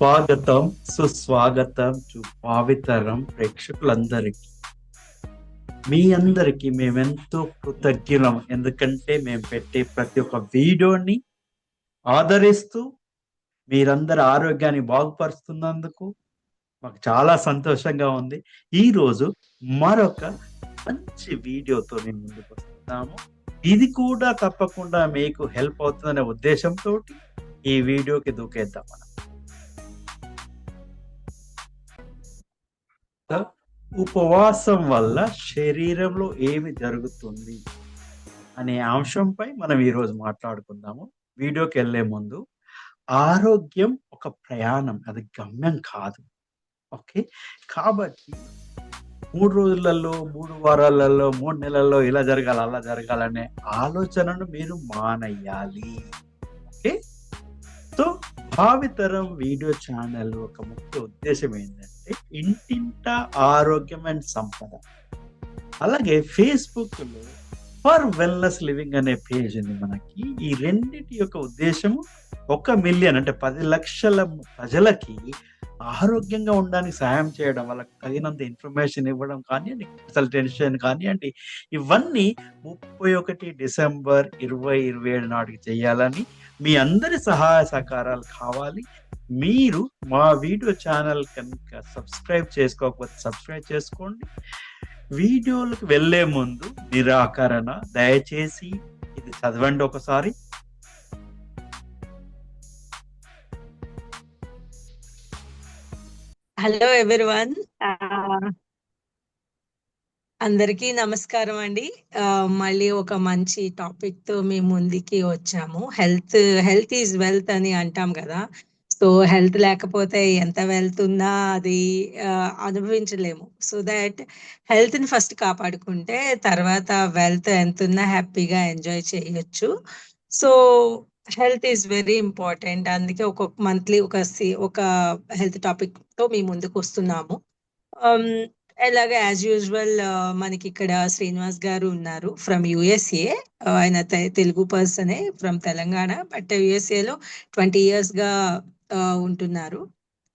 స్వాగతం, సుస్వాగతం భావితరం ప్రేక్షకులందరికీ. మీ అందరికీ మేమెంతో కృతజ్ఞులం. ఎందుకంటే మేము పెట్టే ప్రతి ఒక్క వీడియోని ఆదరిస్తూ మీరందరి ఆరోగ్యాన్ని బాగుపరుస్తున్నందుకు మాకు చాలా సంతోషంగా ఉంది. ఈరోజు మరొక మంచి వీడియోతో మేము ముందుకు వస్తున్నాము. ఇది కూడా తప్పకుండా మీకు హెల్ప్ అవుతుందనే ఉద్దేశంతో ఈ వీడియోకి దూకేద్దాం మనం. ఉపవాసం వల్ల శరీరంలో ఏమి జరుగుతుంది అనే అంశంపై మనం ఈరోజు మాట్లాడుకుందాము. వీడియోకి వెళ్ళే ముందు, ఆరోగ్యం ఒక ప్రయాణం, అది గమ్యం కాదు. ఓకే, కాబట్టి 3 రోజులలో, 3 వారాలలో, 3 నెలల్లో ఇలా జరగాలి, అలా జరగాలనే ఆలోచనను మీరు మానేయాలి. ఓకే, సో భావితరం వీడియో ఛానల్ ఒక ముఖ్య ఉద్దేశం ఏంటంటే ఇంటింట ఆరోగ్యం అండ్ సంపద. అలాగే ఫేస్బుక్ లో ఫర్ వెల్నెస్ లివింగ్ అనే పేజ్ ఉంది మనకి. ఈ రెండింటి యొక్క ఉద్దేశము 1 మిలియన్ అంటే 10 లక్షల ప్రజలకి ఆరోగ్యంగా ఉండడానికి సహాయం చేయడం, వాళ్ళకి తగినంత ఇన్ఫర్మేషన్ ఇవ్వడం కానివ్వండి, కన్సల్టేషన్ కానివ్వండి, ఇవన్నీ 31 డిసెంబర్ 2027 నాటికి చేయాలని మీ అందరి సహాయ సహకారాలు కావాలి. మీరు మా వీడియో ఛానల్ కనుక సబ్స్క్రైబ్ చేసుకోకపోతే సబ్స్క్రైబ్ చేసుకోండి. వీడియోలకు వెళ్లే ముందు నిరాకరణ, దయచేసి ఇది చదవండి ఒకసారి. హలో ఎవ్రీవన్, అందరికీ నమస్కారం అండి. మళ్ళీ ఒక మంచి టాపిక్ తో మేము ముందుకి వచ్చాము. హెల్త్ ఈజ్ వెల్త్ అని అంటాం కదా. సో హెల్త్ లేకపోతే ఎంత వెల్త్ ఉన్నా అది అనుభవించలేము. సో దట్ హెల్త్ ని ఫస్ట్ కాపాడుకుంటే తర్వాత వెల్త్ ఎంత ఉన్నా హ్యాపీగా ఎంజాయ్ చేయొచ్చు. So health is very important. అందుకే ఒక్కొక్క మంత్లీ ఒక హెల్త్ టాపిక్ తో మీ ముందుకు వస్తున్నాము. ఎలాగ యాజ్ యూజువల్ మనకి ఇక్కడ శ్రీనివాస్ గారు ఉన్నారు ఫ్రమ్ యుఎస్ఏ. ఆయన తెలుగు పర్సనే ఫ్రమ్ తెలంగాణ, బట్ యుఎస్ఏలో 20 years గా ఉంటున్నారు.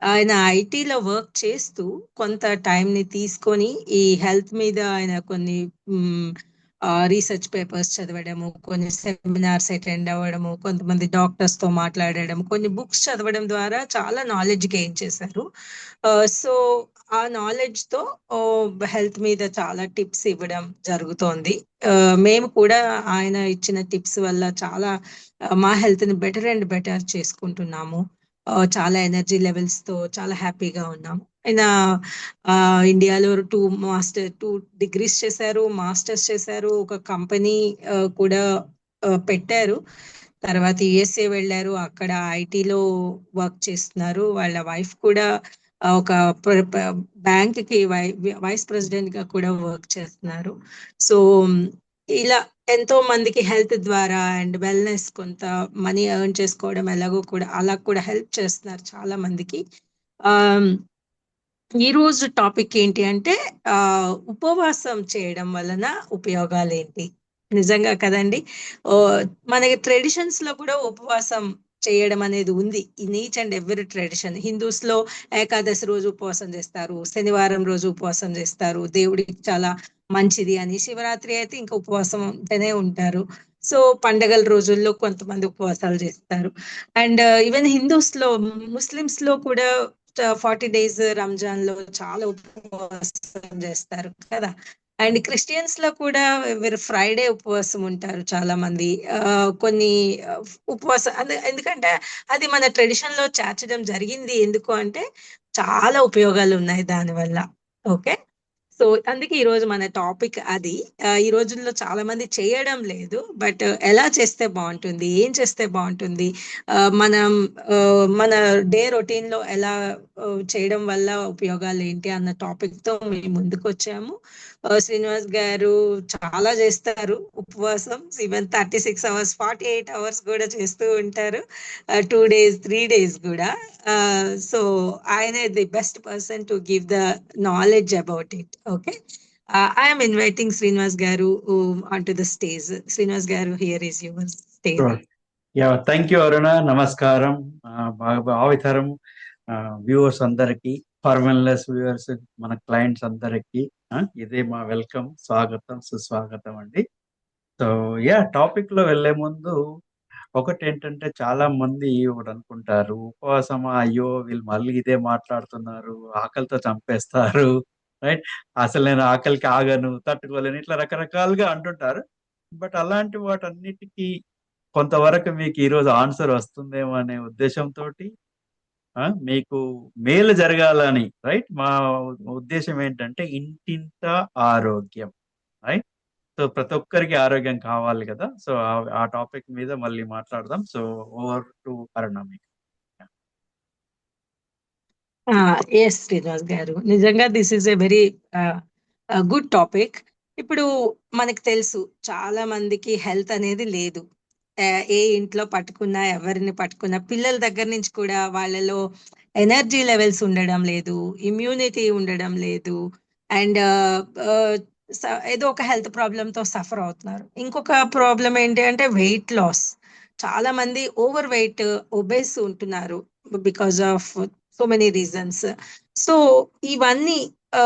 ఆయన ఐటీలో వర్క్ చేస్తూ కొంత టైం ని తీసుకొని ఈ హెల్త్ మీద ఆయన కొన్ని రీసెర్చ్ పేపర్స్ చదవడము, కొన్ని సెమినార్స్ అటెండ్ అవ్వడము, కొంతమంది డాక్టర్స్ తో మాట్లాడడం, కొన్ని బుక్స్ చదవడం ద్వారా చాలా నాలెడ్జ్ గెయిన్ చేశారు. సో ఆ నాలెడ్జ్ తో హెల్త్ మీద చాలా టిప్స్ ఇవ్వడం జరుగుతోంది. మేము కూడా ఆయన ఇచ్చిన టిప్స్ వల్ల చాలా మా హెల్త్ ని బెటర్ అండ్ బెటర్ చేసుకుంటున్నాము. చాలా ఎనర్జీ లెవెల్స్ తో చాలా హ్యాపీగా ఉన్నాము. ఆయన ఇండియాలో 2 degrees చేశారు, మాస్టర్స్ చేశారు, ఒక కంపెనీ కూడా పెట్టారు. తర్వాత యుఎస్ఏ వెళ్ళారు, అక్కడ ఐటీలో వర్క్ చేస్తున్నారు. వాళ్ళ వైఫ్ కూడా ఒక బ్యాంక్ కి వైస్ ప్రెసిడెంట్ గా కూడా వర్క్ చేస్తున్నారు. సో ఇలా ఎంతో మందికి హెల్త్ ద్వారా అండ్ వెల్నెస్, కొంత మనీ ఎర్న్ చేసుకోవడం ఎలాగో కూడా అలా కూడా హెల్ప్ చేస్తున్నారు చాలా మందికి. ఈ రోజు టాపిక్ ఏంటి అంటే ఉపవాసం చేయడం వలన ఉపయోగాలు ఏంటి. నిజంగా కదండి, మనకి ట్రెడిషన్స్ లో కూడా ఉపవాసం చేయడం అనేది ఉంది. In each and every tradition. Hindus లో ఏకాదశి రోజు ఉపవాసం చేస్తారు, శనివారం రోజు ఉపవాసం చేస్తారు, దేవుడికి చాలా మంచిది అని. శివరాత్రి అయితే ఇంకా ఉపవాసం ఉంటేనే ఉంటారు. సో పండగల రోజుల్లో కొంతమంది ఉపవాసాలు చేస్తారు. అండ్ ఈవెన్ హిందూస్ లో, ముస్లిమ్స్ లో కూడా 40 days రంజాన్ లో చాలా ఉపవాసం చేస్తారు కదా. అండ్ క్రిస్టియన్స్ లో కూడా ఫ్రైడే ఉపవాసం ఉంటారు చాలా మంది. కొన్ని ఉపవాసం ఎందుకంటే అది మన ట్రెడిషన్ లో చేర్చడం జరిగింది. ఎందుకు అంటే చాలా ఉపయోగాలు ఉన్నాయి దానివల్ల. ఓకే, సో అందుకే ఈ రోజు మన టాపిక్ అది. ఈ రోజుల్లో చాలా మంది చేయడం లేదు, బట్ ఎలా చేస్తే బాగుంటుంది, ఏం చేస్తే బాగుంటుంది, మనం మన డే రొటీన్ లో ఎలా చేయడం వల్ల ఉపయోగాలు ఏంటి అన్న టాపిక్ తో మేము ముందుకు వచ్చాము. శ్రీనివాస్ గారు చాలా చేస్తారు ఉపవాసం. ఈవెన్ 36 hours, 48 hours కూడా చేస్తూ ఉంటారు. 2 days, 3 days కూడా. సో ఆయన the best person to give the knowledge about it. Okay, I am inviting Srinivas Garu onto the stage. Srinivas Garu, here is your stage. Thank you Aruna. నమస్కారం. భావితరం viewers అందరికి, ఫార్మల్లెస్ viewers, మన clients అందరికి ఇదే మా welcome, స్వాగతం, సుస్వాగతం అండి. సో టాపిక్ లో వెళ్లే ముందు ఒకటి ఏంటంటే, చాలా మంది ఒకటి అనుకుంటారు, ఉపవాసమా, అయ్యో వీళ్ళు మళ్ళీ ఇదే మాట్లాడుతున్నారు, ఆకలితో చంపేస్తారు, రైట్? అసలు నేను ఆకలికి ఆగను, తట్టుకోలేను, ఇట్లా రకరకాలుగా అంటుంటారు. బట్ అలాంటి వాటన్నిటికీ కొంతవరకు మీకు ఈ రోజు ఆన్సర్ వస్తుందేమో అనే ఉద్దేశంతో మీకు మేలు జరగాలని, రైట్? మా ఉద్దేశం ఏంటంటే ఇంటింట ఆరోగ్యం, రైట్? సో ప్రతి ఒక్కరికి ఆరోగ్యం కావాలి కదా. సో ఆ టాపిక్ మీద మళ్ళీ మాట్లాడదాం. సో ఓవర్ టు అరుణ మీకు. ఎస్ శ్రీనివాస్ గారు, నిజంగా this is a very good topic. ఇప్పుడు మనకు తెలుసు, చాలా మందికి హెల్త్ అనేది లేదు. ఏ ఇంట్లో పట్టుకున్నా, ఎవరిని పట్టుకున్నా, పిల్లల దగ్గర నుంచి కూడా వాళ్ళలో ఎనర్జీ లెవెల్స్ ఉండడం లేదు, ఇమ్యూనిటీ ఉండడం లేదు, అండ్ ఏదో ఒక హెల్త్ ప్రాబ్లమ్ తో సఫర్ అవుతున్నారు. ఇంకొక ప్రాబ్లం ఏంటి అంటే వెయిట్ లాస్. చాలా మంది ఓవర్ వెయిట్, ఒబేస్ ఉంటున్నారు because of so many reasons. So ఇవన్నీ ఆ,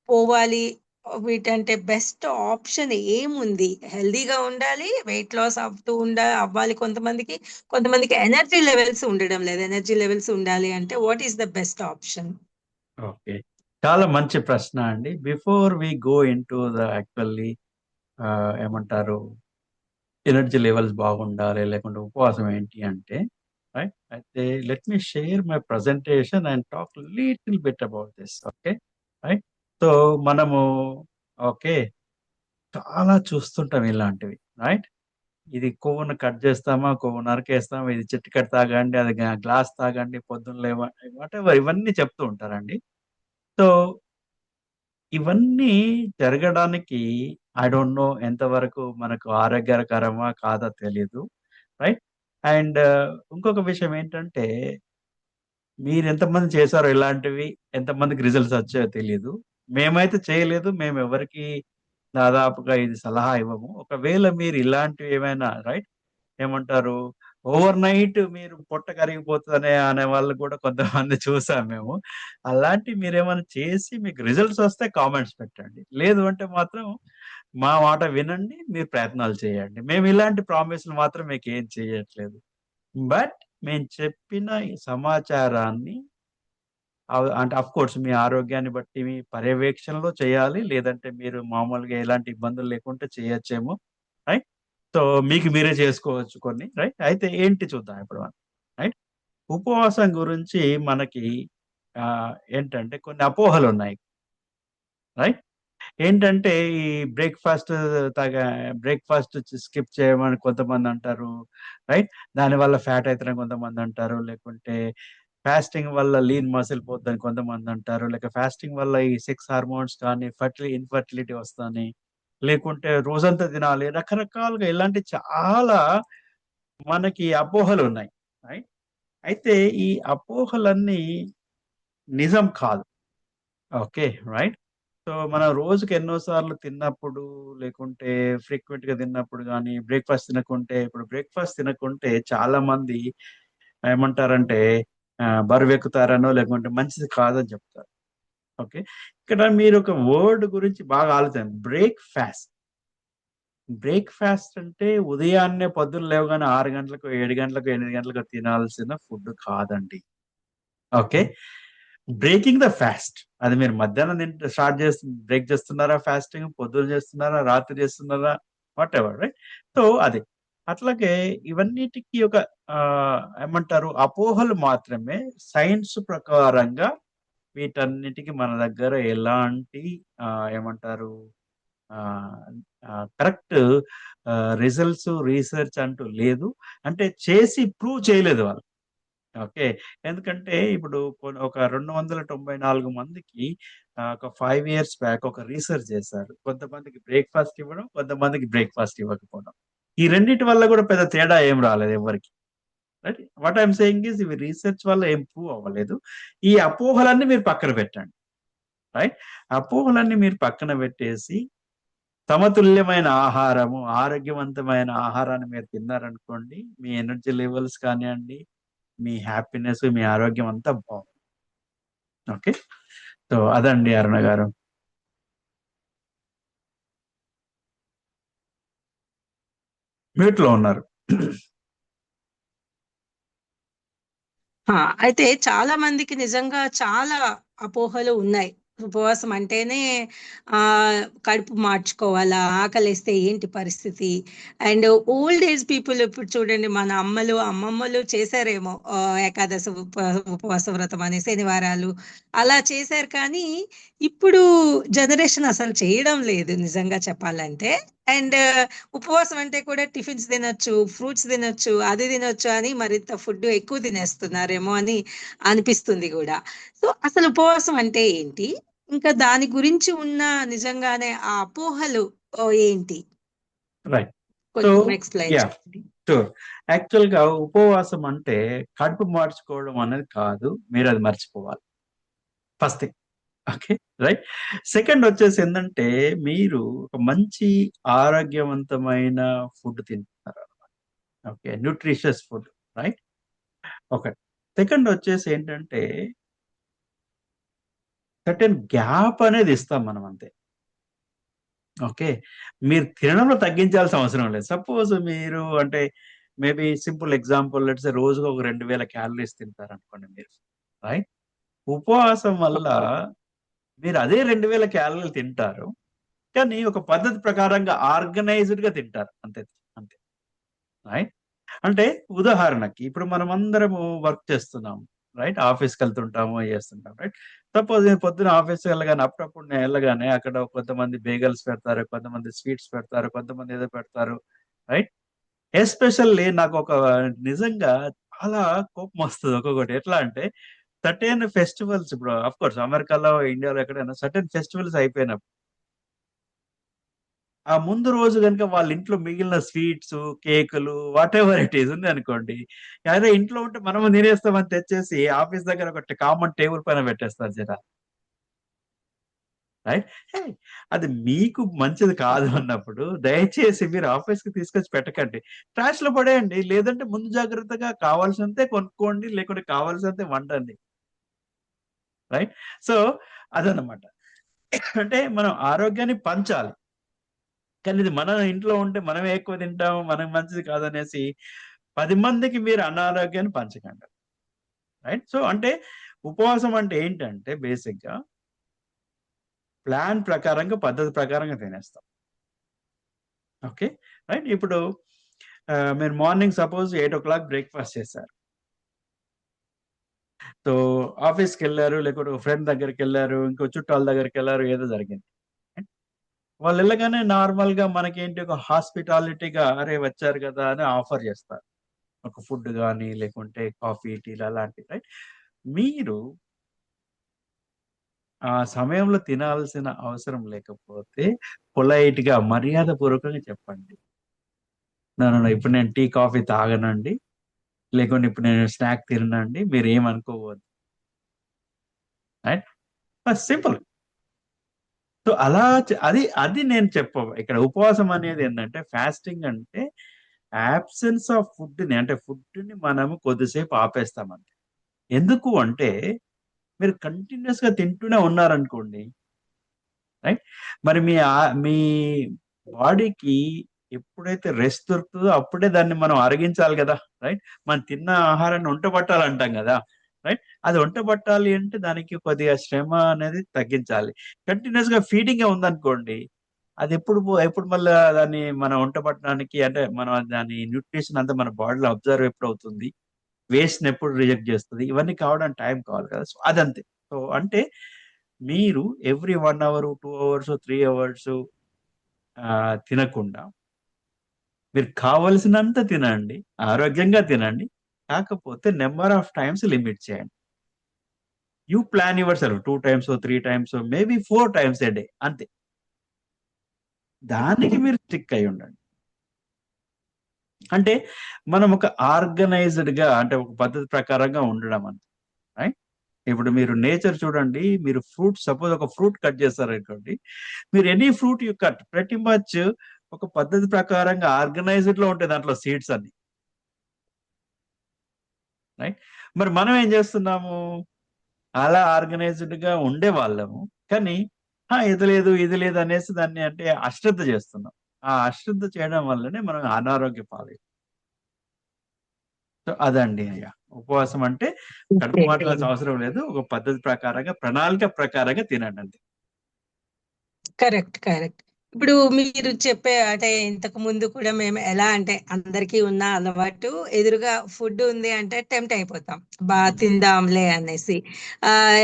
పోవాలి. వీటంటే బెస్ట్ ఆప్షన్ ఏముంది? హెల్దీగా ఉండాలి, వెయిట్ లాస్ అవుతూ అవ్వాలి. కొంతమందికి ఎనర్జీ లెవెల్స్ ఉండడం లేదు. ఎనర్జీ లెవెల్స్ ఉండాలి అంటే what is the best option? Okay, చాలా మంచి ప్రశ్న అండి. Before we go in the actually ఏమంటారు, ఎనర్జీ లెవెల్స్ బాగుండాలి లేకుంటే ఉపవాసం ఏంటి అంటే, రైట్? అయితే let me share my presentation and talk little bit about this. Okay, right? So మనము, ఓకే, చాలా చూస్తుంటాం ఇలాంటివి, రైట్? ఇది కొవ్వును కట్ చేస్తామా, కొవ్వు నరికేస్తామా, ఇది చిటికెట్ తాగండి, అది గ్లాస్ తాగండి, పొద్దున్న లేవండి, వాటెవర్ ఇవన్నీ చెప్తూ ఉంటారండి. సో ఇవన్నీ జరగడానికి ఐ డోంట్ నో ఎంతవరకు మనకు ఆరోగ్యకరమా కాదా తెలీదు, రైట్? అండ్ ఇంకొక విషయం ఏంటంటే, మీరు ఎంతమంది చేశారో ఇలాంటివి, ఎంతమందికి రిజల్ట్స్ వచ్చాయో తెలియదు. మేమైతే చేయలేదు. మేము ఎవరికి దాదాపుగా ఇది సలహా ఇవ్వము. ఒకవేళ మీరు ఇలాంటివి ఏమైనా, రైట్, ఏమంటారు, ఓవర్ నైట్ మీరు పొట్ట కరిగిపోతుందనే అనే వాళ్ళు కూడా కొంతమంది చూసాం మేము. అలాంటి మీరేమైనా చేసి మీకు రిజల్ట్స్ వస్తే కామెంట్స్ పెట్టండి. లేదు అంటే మాత్రం మా మాట వినండి, మీరు ప్రయత్నాలు చేయండి. మేము ఇలాంటి ప్రామిస్లు మాత్రం మీకు ఏం చేయట్లేదు. బట్ మేము చెప్పిన ఈ సమాచారాన్ని అంటే అఫ్ కోర్స్ మీ ఆరోగ్యాన్ని బట్టి మీ పర్యవేక్షణలో చేయాలి. లేదంటే మీరు మామూలుగా ఎలాంటి ఇబ్బందులు లేకుంటే చేయొచ్చేమో, రైట్? సో మీకు మీరే చేసుకోవచ్చు కొన్ని, రైట్? అయితే ఏంటి చూద్దాం ఇప్పుడు మనం, రైట్? ఉపవాసం గురించి మనకి ఏంటంటే కొన్ని అపోహలు ఉన్నాయి, రైట్? ఏంటంటే ఈ బ్రేక్‌ఫాస్ట్ తగ బ్రేక్‌ఫాస్ట్ స్కిప్ చేయమని కొంతమంది అంటారు, రైట్? దానివల్ల ఫ్యాట్ అయితరని కొంతమంది అంటారు. లేకుంటే ఫాస్టింగ్ వల్ల లీన్ మసిల్ పోద్దని కొంతమంది అంటారు. లేక ఫాస్టింగ్ వల్ల ఈ సెక్స్ హార్మోన్స్ కానీ, ఇన్‌ఫర్టిలిటీ వస్తదని, లేకుంటే రోజంతా తినాలి. రకరకాలుగా ఇలాంటి చాలా మనకి అపోహలున్నాయి, రైట్? అయితే ఈ అపోహలన్నీ నిజం కాదు. Okay, right? సో, మనం రోజుకి ఎన్నో సార్లు తిన్నప్పుడు, లేకుంటే ఫ్రీక్వెంట్‌గా తిన్నప్పుడు గాని, ఇప్పుడు బ్రేక్‌ఫాస్ట్ తినకుంటే చాలా మంది ఏమంటారంటే బరువెక్కుతారనో, లేకుంటే మంచిది కాదని చెప్తారు. ఓకే. ఇక్కడ మీరొక వర్డ్ గురించి బాగా ఆలోచించండి. బ్రేక్‌ఫాస్ట్. బ్రేక్‌ఫాస్ట్ అంటే ఉదయాన్నే పొద్దున్న లేవగానే 6 గంటలకు, 7 గంటలకు, 8 గంటలకు తినాల్సిన ఫుడ్ కాదండి. ఓకే. Breaking the fast. అది మీరు మధ్యాహ్నం స్టార్ట్ బ్రేక్ చేస్తున్నారా ఫాస్టింగ్? పొద్దున చేస్తున్నారా? రాత్రి చేస్తున్నారా? Whatever, right? సో, అది. అట్లాగే ఇవన్నిటికి ఒక ఏమంటారు, అపోహలు మాత్రమే. సైన్స్ ప్రకారంగా వీటన్నిటికి మన దగ్గర ఎలాంటి ఏమంటారు, ఆహ్, కరెక్ట్ రిజల్ట్స్, రీసెర్చ్ అంటూ లేదు. అంటే చేసి ప్రూవ్ చేయలేదు వాళ్ళు. ఓకే. ఎందుకంటే ఇప్పుడు ఒక 294 మందికి ఒక 5 ఇయర్స్ బ్యాక్ ఒక రీసెర్చ్ చేశారు. కొంతమందికి బ్రేక్‌ఫాస్ట్ ఇవ్వడం, కొంతమందికి బ్రేక్‌ఫాస్ట్ ఇవ్వకపోవడం. ఈ రెండిటి వల్ల కూడా పెద్ద తేడా ఏం రాలేదు ఎవ్వరికీ. Right? What I am saying is ఇవి రీసెర్చ్ వల్ల ఏం ప్రూవ్ అవ్వలేదు. ఈ అపోహలన్నీ మీరు పక్కన పెట్టండి, రైట్? అపోహలన్నీ మీరు పక్కన పెట్టేసి సమతుల్యమైన ఆరోగ్యవంతమైన ఆహారాన్ని మీరు తిన్నారనుకోండి, మీ ఎనర్జీ లెవెల్స్ కానియండి, మీ హ్యాపీనెస్, మీ ఆరోగ్యం అంతా బాగుంది. ఓకే. సో అదండి అరుణ గారు. మ్యూట్ లో ఉన్నారు. అయితే చాలా మందికి నిజంగా చాలా అపోహలు ఉన్నాయి. ఉపవాసం అంటేనే కడుపు మార్చుకోవాలా, ఆకలేస్తే ఏంటి పరిస్థితి. అండ్ ఓల్డ్ ఏజ్ పీపుల్ ఇప్పుడు చూడండి, మన అమ్మలు అమ్మమ్మలు చేశారేమో ఏకాదశి ఉపవాస వ్రతం అని, శనివారాలు అలా చేశారు. కానీ ఇప్పుడు జనరేషన్ అసలు చేయడం లేదు నిజంగా చెప్పాలంటే. అండ్ ఉపవాసం అంటే కూడా టిఫిన్స్ తినొచ్చు, ఫ్రూట్స్ తినొచ్చు, అది తినొచ్చు అని మరింత ఫుడ్ ఎక్కువ తినేస్తున్నారేమో అని అనిపిస్తుంది కూడా. సో అసలు ఉపవాసం అంటే ఏంటి, ఇంకా దాని గురించి ఉన్న నిజంగానే ఆ అపోహలు ఏంటి, రైట్. సో కొంచెం ఎక్స్ప్లెయిన్ యా, చేయండి. షూర్. యాక్చువల్ గా ఉపవాసం అంటే కడుపు మార్చుకోవడం అనేది కాదు, మీరు అది మర్చిపోవాలి first thing. Okay. Right. Second వచ్చేసి ఏంటంటే మీరు ఒక మంచి ఆరోగ్యవంతమైన ఫుడ్ తింటున్నారు. Okay, nutritious food. రైట్. ఒకటి. సెకండ్ వచ్చేసి ఏంటంటే సర్టెన్ గ్యాప్ అనేది ఇస్తాం మనం అంతే. ఓకే. మీరు తినడంలో తగ్గించాల్సిన అవసరం లేదు. సపోజ్ మీరు అంటే మేబీ సింపుల్ ఎగ్జాంపుల్ లెట్స్ రోజుకు ఒక 2000 క్యాలరీస్ తింటారనుకోండి మీరు. రైట్. ఉపవాసం వల్ల ఓకే. మీరు అదే 2000 క్యాలరీలు తింటారు. కానీ ఒక పద్ధతి ప్రకారంగా ఆర్గనైజ్డ్ గా తింటారు అంతే. అంతే. రైట్. అంటే ఉదాహరణకి ఇప్పుడు మనం అందరము వర్క్ చేస్తున్నాం. రైట్. ఆఫీస్కి వెళ్తుంటాము, చేస్తుంటాం. రైట్. సపోజ్ నేను పొద్దున ఆఫీస్కి వెళ్ళగానే అప్పుడప్పుడు నేను వెళ్ళగానే అక్కడ కొంతమంది బేగల్స్ పెడతారు, కొంతమంది స్వీట్స్ పెడతారు, కొంతమంది ఏదో పెడతారు. రైట్. ఎస్పెషల్లీ నాకు ఒక నిజంగా చాలా కోపం వస్తుంది ఒక్కొక్కటి. ఎట్లా అంటే సర్టెన్ ఫెస్టివల్స్, ఇప్పుడు అఫ్ కోర్స్ అమెరికాలో, ఇండియాలో ఎక్కడైనా సర్టెన్ ఫెస్టివల్స్ అయిపోయినప్పుడు ఆ ముందు రోజు గనుక వాళ్ళ ఇంట్లో మిగిలిన స్వీట్స్, కేకులు వాటెవర్ ఇట్ ఈస్ ఉంది అనుకోండి. అదే ఇంట్లో ఉంటే మనము తినేస్తామని తెచ్చేసి ఆఫీస్ దగ్గర ఒకటి కామన్ టేబుల్ పైన పెట్టేస్తారు జనాలు. రైట్. హే! అది మీకు మంచిది కాదు అన్నప్పుడు దయచేసి మీరు ఆఫీస్‌కి తీసుకొచ్చి పెట్టకండి. ట్రాష్‌లో పడేయండి. లేదంటే ముందు జాగ్రత్తగా కావాల్సినంతే కొనుక్కోండి. లేకుంటే కావాల్సినంతే వండండి. రైట్. సో అదన్నమాట. అంటే మనం ఆరోగ్యాన్ని పంచాలి. కానీ ఇది మన ఇంట్లో ఉంటే మనమే ఎక్కువ తింటాము, మనకు మంచిది కాదనేసి 10 మందికి మీరు అనారోగ్యాన్ని పంచకండి. రైట్. సో అంటే ఉపవాసం అంటే ఏంటంటే బేసిక్‌గా ప్లాన్ ప్రకారంగా, పద్ధతి ప్రకారంగా తినేస్తాం. ఓకే. రైట్. ఇప్పుడు మీరు మార్నింగ్ సపోజ్ 8:00 బ్రేక్‌ఫాస్ట్ చేశారు. సో ఆఫీస్‌కెళ్లారు, లేకపోతే ఒక ఫ్రెండ్ దగ్గరికెళ్లారు, ఇంకో చుట్టాల దగ్గరికెళ్లారు, ఏదో జరిగింది. వాళ్ళు ఎళ్ళగానే నార్మల్‌గా మనకేంటి ఒక హాస్పిటాలిటీగా అరే! వచ్చారు కదా! అని ఆఫర్ చేస్తారు. ఒక ఫుడ్ గాని, లేకుంటే కాఫీ, టీలు అలాంటివి. రైట్. మీరు ఆ సమయంలో తినాల్సిన అవసరం లేకపోతే పొలైట్‌గా మర్యాదపూర్వకంగా చెప్పండి. No, no, no. ఇప్పుడు నేను టీ, కాఫీ తాగనండి. లేకుంటే ఇప్పుడు నేను స్నాక్ తిననండి. మీరేమనుకోవద్దు. రైట్. సింపుల్. సో అలా అది అది నేను ఇక్కడ ఉపవాసం అనేది ఏంటంటే ఫాస్టింగ్ అంటే యాబ్సెన్స్ ఆఫ్ ఫుడ్‌ని, అంటే ఫుడ్‌ని మనము కొద్దిసేపు ఆపేస్తామంతే. ఎందుకు అంటే మీరు కంటిన్యూయస్‌గా తింటూనే ఉన్నారనుకోండి. రైట్. మరి మీ బాడీకి ఎప్పుడైతే రెస్ట్ దొరుకుతుందో అప్పుడే దాన్ని మనం అరిగించాలి కదా. రైట్. మనం తిన్న ఆహారాన్ని ఒంట పట్టాలంటాం కదా. రైట్. అది ఒంట పట్టాలి అంటే దానికి కొద్దిగా శ్రమ అనేది తగ్గించాలి. కంటిన్యూస్ గా ఫీడింగ్ ఉందనుకోండి, అది ఎప్పుడు మళ్ళా దాన్ని మనం ఒంట పట్టడానికి, అంటే మనం దాని న్యూట్రిషన్ అంతా మన బాడీలో అబ్జర్వ్ ఎప్పుడు అవుతుంది, వేస్ట్ ని ఎప్పుడు రిజెక్ట్ చేస్తుంది, ఇవన్నీ కావడానికి టైం కావాలి కదా. సో అదంతే. సో అంటే మీరు ఎవ్రీ 1 అవర్, 2 అవర్స్, 3 అవర్స్ తినకుండా మీరు కావలసినంత తినండి. ఆరోగ్యంగా తినండి. కాకపోతే నంబర్ ఆఫ్ టైమ్స్ లిమిట్ చేయండి. You plan your self 2 times, 3 times, maybe 4 times a day అంతే. దానికి మీరు స్టిక్ అయ్యి ఉండండి. అంటే మనం ఒక ఆర్గనైజ్డ్‌గా, అంటే ఒక పద్ధతి ప్రకారంగా ఉండడం అంతే. రైట్. ఇప్పుడు మీరు నేచర్ చూడండి. మీరు సపోజ్ ఒక ఫ్రూట్ కట్ చేస్తారనుకోండి. మీరు any fruit you cut pretty much ఒక పద్ధతి ప్రకారంగా ఆర్గనైజ్డ్ లో ఉంటాయి దాంట్లో సీడ్స్ అన్ని. రైట్? మరి మనం ఏం చేస్తున్నాము? అలా ఆర్గనైజ్డ్‌గా ఉండేవాళ్ళము. కానీ ఇది లేదు, ఇది లేదు అనేసి దాన్ని అంటే అశ్రద్ధ చేస్తున్నాం. ఆ అశ్రద్ధ చేయడం వల్లనే మనం అనారోగ్య పాలవుతాం. సో, అదండి అయ్య. ఉపవాసం అంటే కడుపు ఓకే. మాట్లాడాల్సిన అవసరం లేదు. ఒక పద్ధతి ప్రకారంగా, ప్రణాళిక ప్రకారంగా తినండంతే. కరెక్ట్. కరెక్ట్. ఇప్పుడు మీరు చెప్పే అంటే ఇంతకు ముందు కూడా మేము ఎలా అంటే అందరికీ ఉన్న అలవాటు ఎదురుగా ఫుడ్ ఉంది అంటే టెంప్ట్ అయిపోతాం. హ్మ్. తిందాంలే అనేసి.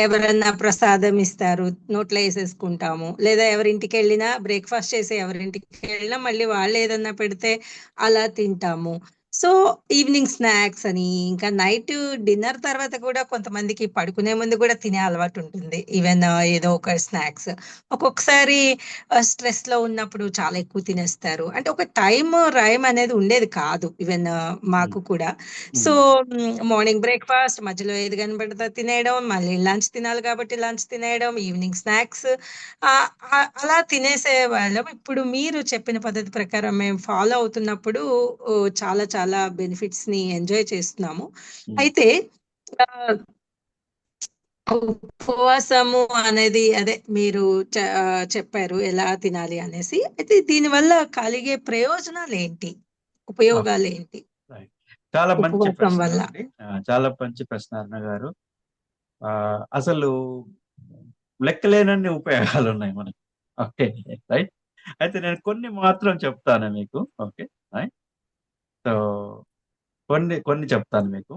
ఎవరన్నా ప్రసాదం ఇస్తారు. నోట్లో ఏసేసుకుంటాము. లేదా ఎవరింటికెళ్ళినా బ్రేక్‌ఫాస్ట్ చేసి ఎవరింటికెళ్ళినా మళ్ళీ వాళ్ళేదన్నా పెడితే అలా తింటాము. సో, ఈవినింగ్ స్నాక్స్ అని, ఇంకా నైట్ డిన్నర్ తర్వాత కూడా కొంతమందికి పడుకునే ముందు కూడా తినే అలవాటుంటుంది. ఈవెన్ ఏదో ఒక స్నాక్స్. ఒక్కొక్కసారి స్ట్రెస్‌లో ఉన్నప్పుడు చాలా ఎక్కువ తినేస్తారు. అంటే ఒక రైమ్ అనేది ఉండేది కాదు. ఈవెన్ హ్మ్. మాకు కూడా. సో, హ్మ్. మార్నింగ్ బ్రేక్‌ఫాస్ట్, మధ్యలో ఏది కనపడితే అది తినేయడం, మళ్ళీ లంచ్ తినాలి కాబట్టి లంచ్ తినేయడం, ఈవినింగ్ స్నాక్స్ అలా తినేసేవాళ్ళం. ఇప్పుడు మీరు చెప్పిన పద్ధతి ప్రకారం మేము ఫాలో అవుతున్నప్పుడు చాలా చాలా బెనిఫిట్స్‌ని ఎంజాయ్ చేస్తున్నాము. హ్మ్. అయితే ఆహ్ ఉపవాసము అనేది అదే మీరు చెప్పారు ఎలా తినాలి అనేసి. అయితే దీనివల్ల కలిగే ప్రయోజనాలేంటి? ఓకే. ఉపయోగాలేంటి? రైట్. చాలా మంచి ఉపవాసం ప్రశ్న వల్ల? అండి. చాలా మంచి ప్రశ్న అన్నగారు. అసలు లెక్కలేనన్ని ఉపయోగాలున్నాయి మనకి. ఓకే. రైట్. అయితే నేను కొన్ని మాత్రం చెప్తాను మీకు. ఓకే. రైట్. సో, కొన్ని కొన్ని చెప్తాను మీకు.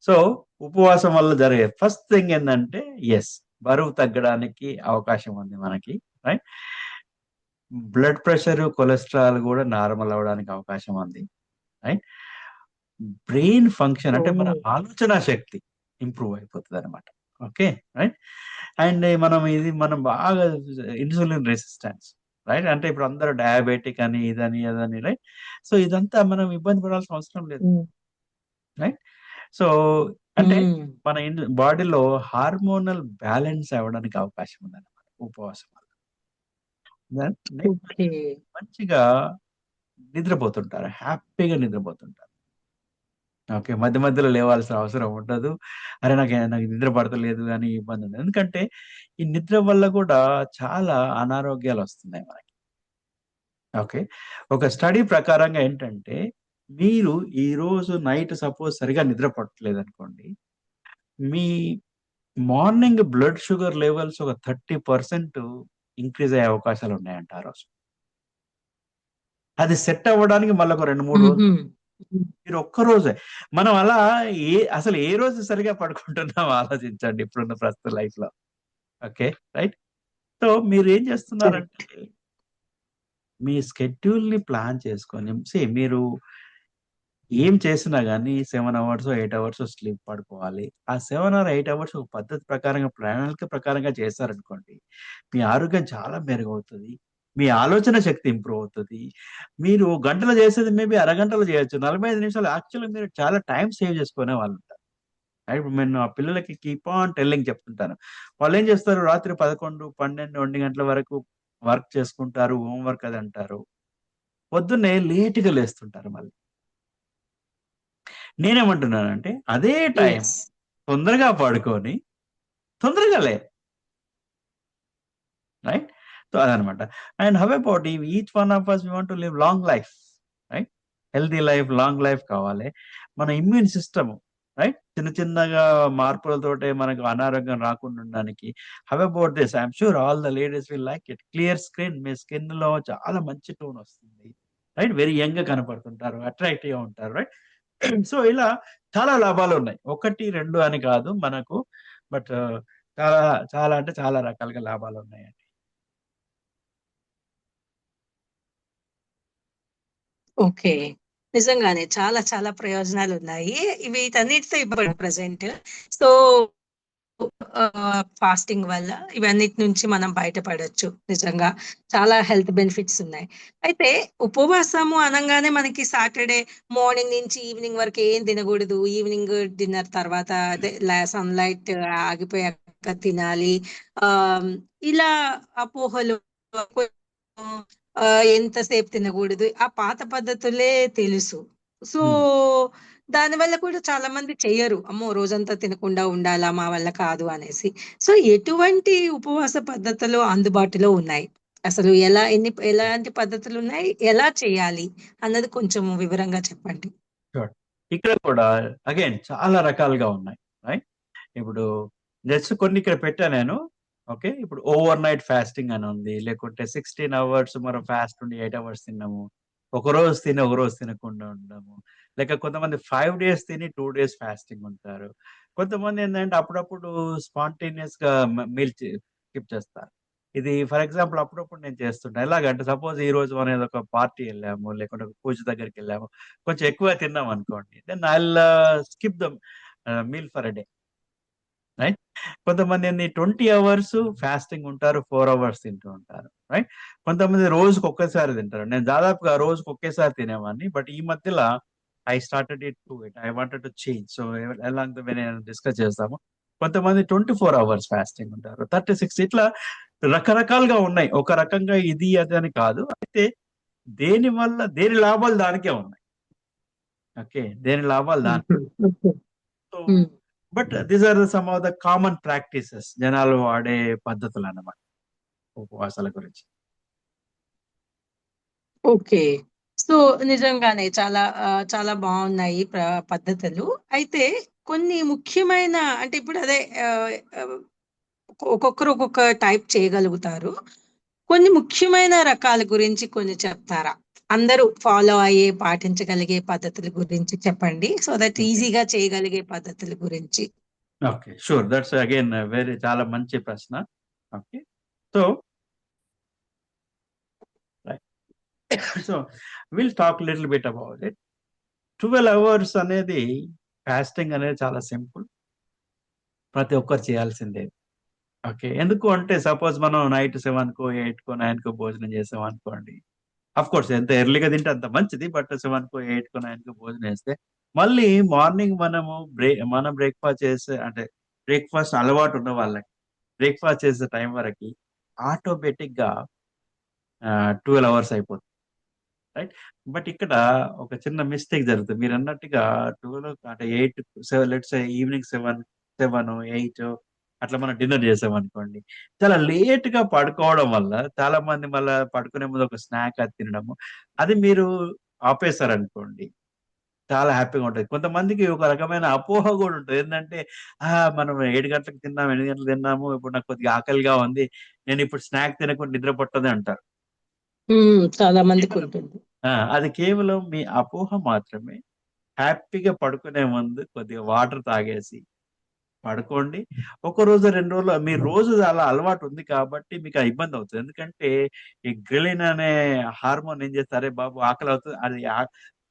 సో, ఉపవాసం వల్ల జరిగే ఫస్ట్ థింగ్ ఏందంటే యెస్. బరువు తగ్గడానికి అవకాశం ఉంది మనకి. రైట్. బ్లడ్ ప్రెషర్, కొలెస్టరాల్ గూడా నార్మల్ అవ్వడానికి అవకాశం ఉంది. రైట్. బ్రెయిన్ ఫంక్షన్ అంటే మన ఓహ్! ఆలోచనా శక్తి ఇంప్రూవ్ అయిపోతదనమాట. ఓకే. రైట్. అండ్ మనం బాగా ఇన్సులిన్ రెసిస్టెన్స్. రైట్. అంటే ఇప్పుడు అందరూ డయాబెటిక్ అని, ఇదని, అదని రైట్. సో, ఇదంతా మనం ఇబ్బంది పడాల్సిన అవసరం లేదు. హ్మ్. రైట్. సో, అంటే హ్మ్. మన బాడీలో హార్మోనల్ బ్యాలెన్స్ అవ్వడానికి అవకాశం ఉందన్నమాట ఉపవాసం వల్ల. Next okay. మంచిగా నిద్రపోతుంటారు. హ్యాపీగా నిద్రపోతుంటారు. ఓకే. మధ్య మధ్యలో లేవాల్సిన అవసరం ఉండదు. అరె! నాకు నిద్ర పడతలేదు అని ఇబ్బంది ఉండదు. ఎందుకంటే ఈ నిద్ర వల్ల కూడా చాలా అనారోగ్యాలొస్తున్నాయి మనకి. ఓకే. ఒక స్టడీ ప్రకారంగా ఏంటంటే, మీరు ఈరోజు నైట్ సపోజ్ సరిగ్గా నిద్ర పట్టలేదనుకోండి, మీ మార్నింగ్ బ్లడ్ షుగర్ లెవెల్స్ ఒక 30% ఇంక్రీజ్ అయ్యే అవకాశాలున్నాయంట ఆ రోజు. అది సెట్ అవ్వడానికి మళ్ళీ ఒక 2, 3 రోజులు. హుహు. హ్మ్. మీరు ఒక్క రోజే. మనం అలా అసలు ఏ రోజు సరిగ్గా పడుకుంటున్నామో ఆలోచించండి ఇప్పుడున్న ప్రస్తుత లైఫ్‌లో. ఓకే. రైట్. సో, మీరేం చేస్తున్నారంటే, కరెక్ట్. మీ స్కెడ్యూల్‌ని ప్లాన్ చేసుకొని మీరు ఏం చేసినా గాని 7 అవర్సో, 8 అవర్సో స్లీప్ పడుకోవాలి. ఆ 7 ఆర్ 8 అవర్స్ ఒక పద్ధతి ప్రకారంగా, ప్రణాళిక ప్రకారంగా చేశారనుకోండి, మీ ఆరోగ్యం చాలా మెరుగవుతది. మీ ఆలోచన శక్తి ఇంప్రూవ్ అవుతది. మీరు గంటలో చేసేది మేబీ అరగంటలో చేయొచ్చు. 45 నిమిషాలు యాక్చువల్‌గా మీరు చాలా టైమ్ సేవ్ చేసుకునే వాళ్ళుంటారు. ఇప్పుడు నేను ఆ పిల్లలకి కీప్ ఆన్ టెల్లింగ్ చెప్తుంటాను. వాళ్ళేం చేస్తారు రాత్రి 11, 12, 1 గంటల వరకు వర్క్ చేసుకుంటారు. హోమ్ వర్క్ అదంటారు. పొద్దున్నే లేట్‌గా లేస్తుంటారు మళ్ళీ. నేనేమంటున్నానంటే అదే టైం యెస్. తొందరగా పడుకొని, తొందరగా లే. రైట్? సో, అదనమాట. And how about each one of us we want to live long life. Right? Healthy life, long life కావాలి. మన ఇమ్యూన్ సిస్టమ్ రైట్? చిన్న చిన్నగా మార్పులతోటే మనకు అనారోగ్యం రాకుండా ఉండడానికి. How about this? I am sure all the ladies will like it. Clear skin మీ స్కిన్‌లో చాలా మంచి టోన్ వస్తుంది. రైట్? వెరీ యంగ్‌గా కనపడుతుంటారు. అట్రాక్టివ్‌గా ఉంటారు. రైట్? సో, ఇలా చాలా లాభాలున్నాయి. 1, 2 అని కాదు మనకు. బట్ చాలా, చాలా అంటే చాలా రకాలుగా లాభాలున్నాయండి. ఓకే. నిజంగానే చాలా చాలా ప్రయోజనాలున్నాయి. వీటన్నిటితో ఇప్పుడు ప్రెజెంట్. సో, ఫాస్టింగ్ వల్ల ఇవన్నిటి నుంచి మనం బయటపడొచ్చు. నిజంగా చాలా హెల్త్ బెనిఫిట్స్ ఉన్నాయి. అయితే ఉపవాసము అనంగానే మనకి సాటర్‌డే మార్నింగ్ నుంచి ఈవినింగ్ వరకు ఏం తినగూడదు. ఈవినింగ్ డిన్నర్ తర్వాత అదే సన్‌లైట్ ఆగిపోయాక తినాలి. ఆహ్, ఇలా అపోహలు ఎంతసేపు తినగూడదు. ఆ పాత పద్ధతులే తెలుసు. సో, హ్మ్. దానివల్ల కూడా చాలా మంది చెయ్యరు. అమ్మో! రోజంతా తినకుండా ఉండాలా? మా వల్ల కాదు అనేసి. సో, ఎటువంటి ఉపవాస పద్ధతులు అందుబాటులో ఉన్నాయి? అసలు ఎలాంటి పద్ధతులున్నాయి? ఎలా చేయాలి? అన్నది కొంచెం వివరంగా చెప్పండి. షూర్. ఇక్కడ కూడా అగైన్ చాలా రకాలుగా ఉన్నాయి. రైట్? ఇప్పుడు జస్ట్ కొన్ని ఇక్కడ పెట్టా నేను. ఓకే. ఇప్పుడు ఓవర్ నైట్ ఫాస్టింగ్ అని ఉంది. లేకుంటే 16 అవర్స్ మనం ఫాస్ట్ ఉండి 8 అవర్స్ తిన్నాము. ఒకరోజు తిని, ఒకరోజు తినకుండా ఉండడము. లేక కొంతమంది 5 డేస్ తిని 2 డేస్ ఫాస్టింగ్ ఉంటారు. కొంతమంది ఏందంటే అప్పుడప్పుడు స్పాంటేనియస్‌గా మీల్ స్కిప్ చేస్తారు. ఇది ఫర్ ఎగ్జాంపుల్ అప్పుడప్పుడు నేను చేస్తుంటా. ఎలాగంటే సపోజ్ ఈరోజు మనం ఏదో ఒక పార్టీ ఎళ్ళాము, లేకుంటే ఒక పూజ దగ్గరికెళ్ళాము. కొంచెం ఎక్కువ తిన్నామనుకోండి. Then I will skip the meal for a day. Right. కొంతమంది 20 అవర్స్ ఫాస్టింగ్ ఉంటారు. 4 అవర్స్ తింటూ ఉంటారు. రైట్. కొంతమంది రోజుకి ఒక్కసారి తింటారు. నేను దాదాపుగా రోజుకి ఒకేసారి తినేవాడిని. బట్ ఈ మధ్యలో I started it. I wanted to change. So ఎలాంటి నేను డిస్కస్ చేస్తాము. కొంతమంది 24 అవర్స్ ఫాస్టింగ్ ఉంటారు. 36 ఇట్లా రకరకాలుగా ఉన్నాయి. ఒక రకంగా ఇది అది అని కాదు. అయితే దేని లాభాలు దానికే ఉన్నాయి. ఓకే. దేని లాభాలు దానికే. హుహు. Okay. So hmm. But these are some of the common practices జనాలు వాడే పద్ధతులన్నమాట ఉపవాసాల గురించి. ఓకే. సో, నిజంగానే చాలా బావున్నాయి పద్ధతులు. అయితే కొన్ని ముఖ్యమైన అంటే ఇప్పుడు అదే ఆహ్, ఆహ్, ఒక్కొక్కరు ఒక్కొక్క టైప్ చేయగలుగుతారు. కొన్ని ముఖ్యమైన రకాల గురించి కొన్ని చెప్తారా? అందరూ ఫాలో అయ్యే, పాటించగలిగే పద్ధతుల గురించి చెప్పండి. So that okay. ఈజీగా చేయగలిగే పద్ధతుల గురించి. ఓకే. షూర్. దట్స్ అగైన్ చాలా మంచి ప్రశ్న. Okay. So right. So will talk little bit about it. 12 hours అనేది ఫాస్టింగ్ అనేది చాలా సింపుల్. ప్రతి ఒక్కరు చేయాల్సిందే. ఓకే. ఎందుకు అంటే సపోజ్ మనం నైట్ 7కో, 8కో, 9కో భోజనం చేసామనుకోండి. ఆఫ్‌కోర్స్ ఎంత ఎర్లీ‌గా తింటే అంత మంచిది. బట్ 7కో, 8కో, 9కో భోజనం చేస్తే, మళ్ళీ మార్నింగ్ మనము మనం బ్రేక్‌ఫాస్ట్ చేసే అంటే బ్రేక్‌ఫాస్ట్ అలవాటు ఉన్న వాళ్ళకి, బ్రేక్‌ఫాస్ట్ చేసే టైం వరకి ఆటోమేటిక్‌గా 12 అవర్స్ అయిపోతుంది. రైట్. బట్ ఇక్కడ ఒక చిన్న మిస్టేక్ జరుగుతుంది. మీరన్నట్టుగా 12 అంటే 8 లెట్స్ సే ఈవినింగ్ 7, 8 అట్లా మనం డిన్నర్ చేసామనుకోండి. చాలా లేట్‌గా పడుకోవడం వల్ల చాలా మంది మళ్ళా పడుకునే ముందు ఒక స్నాక్ అది తినడము. అది మీరు ఆపేసారనుకోండి. చాలా హ్యాపీగా ఉంటది. కొంతమందికి ఒక రకమైన అపోహ గూడా ఉంటది. ఏందంటే మనం 7 గంటలకు తిన్నాము, 8 గంటలకు తిన్నాము. ఇప్పుడు నాకు కొద్దిగా ఆకలిగా ఉంది. నేనిప్పుడు స్నాక్ తినకుండా నిద్ర పట్టదు అంటారు. చాలా కేవలం మందికుంటుంది. అది కేవలం మీ అపోహ మాత్రమే. హ్యాపీగా పడుకునే ముందు కొద్దిగా వాటర్ తాగేసి పడుకోండి. ఒక రోజు, 2 రోజులు మీరు రోజు అలా అలవాటు ఉంది కాబట్టి మీకు ఆ ఇబ్బందవుతది. ఎందుకంటే ఈ గ్రెలిన్ అనే హార్మోన్ ఏం చేస్తే అరే బాబు ఆకలవుతుంది అది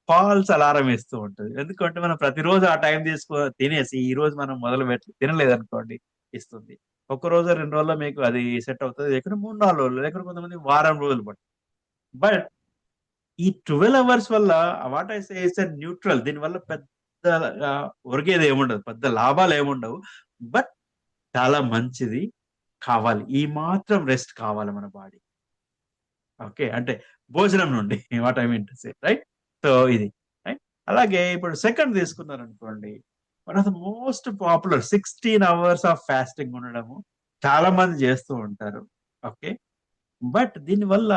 ఫాల్స్ అలారం ఇస్తూ ఉంటది. ఎందుకంటే మనం ప్రతిరోజు ఆ టైం తినేసి ఈరోజు మనం తినలేదనుకోండి ఇస్తుంది. ఒక రోజో, 2 రోజుల్లో మీకు అది సెట్ అవుతది. లేకుంటే 3, 4 రోజులు లేకుంటే కొంతమంది వారం రోజులు పడుతుంది. బట్ ఈ 12 అవర్స్ వల్ల what I say it's neutral. దీనివల్ల పెద్ద ఒరిగేదేముండదు. పెద్ద లాభాలేముండవు. బట్ చాలా మంచిది. కావాలి. ఈ మాత్రం రెస్ట్ కావాలి మన బాడీ. ఓకే. అంటే భోజనం నుండి what I mean to say right. So ఇది రైట్. అలాగే ఇప్పుడు సెకండ్ తీసుకున్నారనుకోండి. One of the most popular 16 hours of fasting ఉండడము చాలా మంది చేస్తూ ఉంటారు. ఓకే. బట్ దీనివల్ల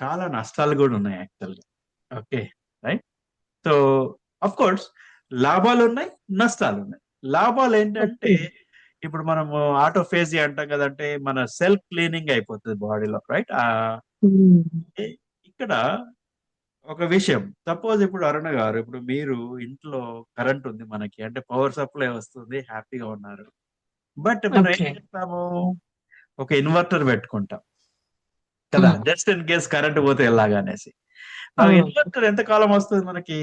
చాలా నష్టాలు గూడా ఉన్నాయి యాక్చువల్‌గా. ఓకే. రైట్. సో ఆఫ్‌కోర్స్ లాభాలున్నాయి, నష్టాలున్నాయి. లాభాలేంటంటే ఓకే. ఇప్పుడు మనము ఆటోఫేజియా అంటాం గదంటే మన సెల్ఫ్ క్లీనింగ్ అయిపోతది బాడీలో రైట్. హ్మ్. ఇ ఇక్కడ ఒక విషయం సపోజ్ ఇప్పుడు అరుణ గారు ఇప్పుడు మీరు ఇంట్లో కరెంట్ ఉంది మనకి అంటే పవర్ సప్లై వస్తుంది హ్యాపీగా ఉన్నారు. బట్ మనం ఏం ఓకే. చేస్తాము? ఒక ఇన్వర్టర్ పెట్టుకుంటాం కదా! హ్మ్. జస్ట్ ఇన్ కేస్ కరెంట్ పోతే ఎలాగనేసి. ఆ అవును. ఇన్వర్టర్ ఎంత కాలం వస్తది మనకి?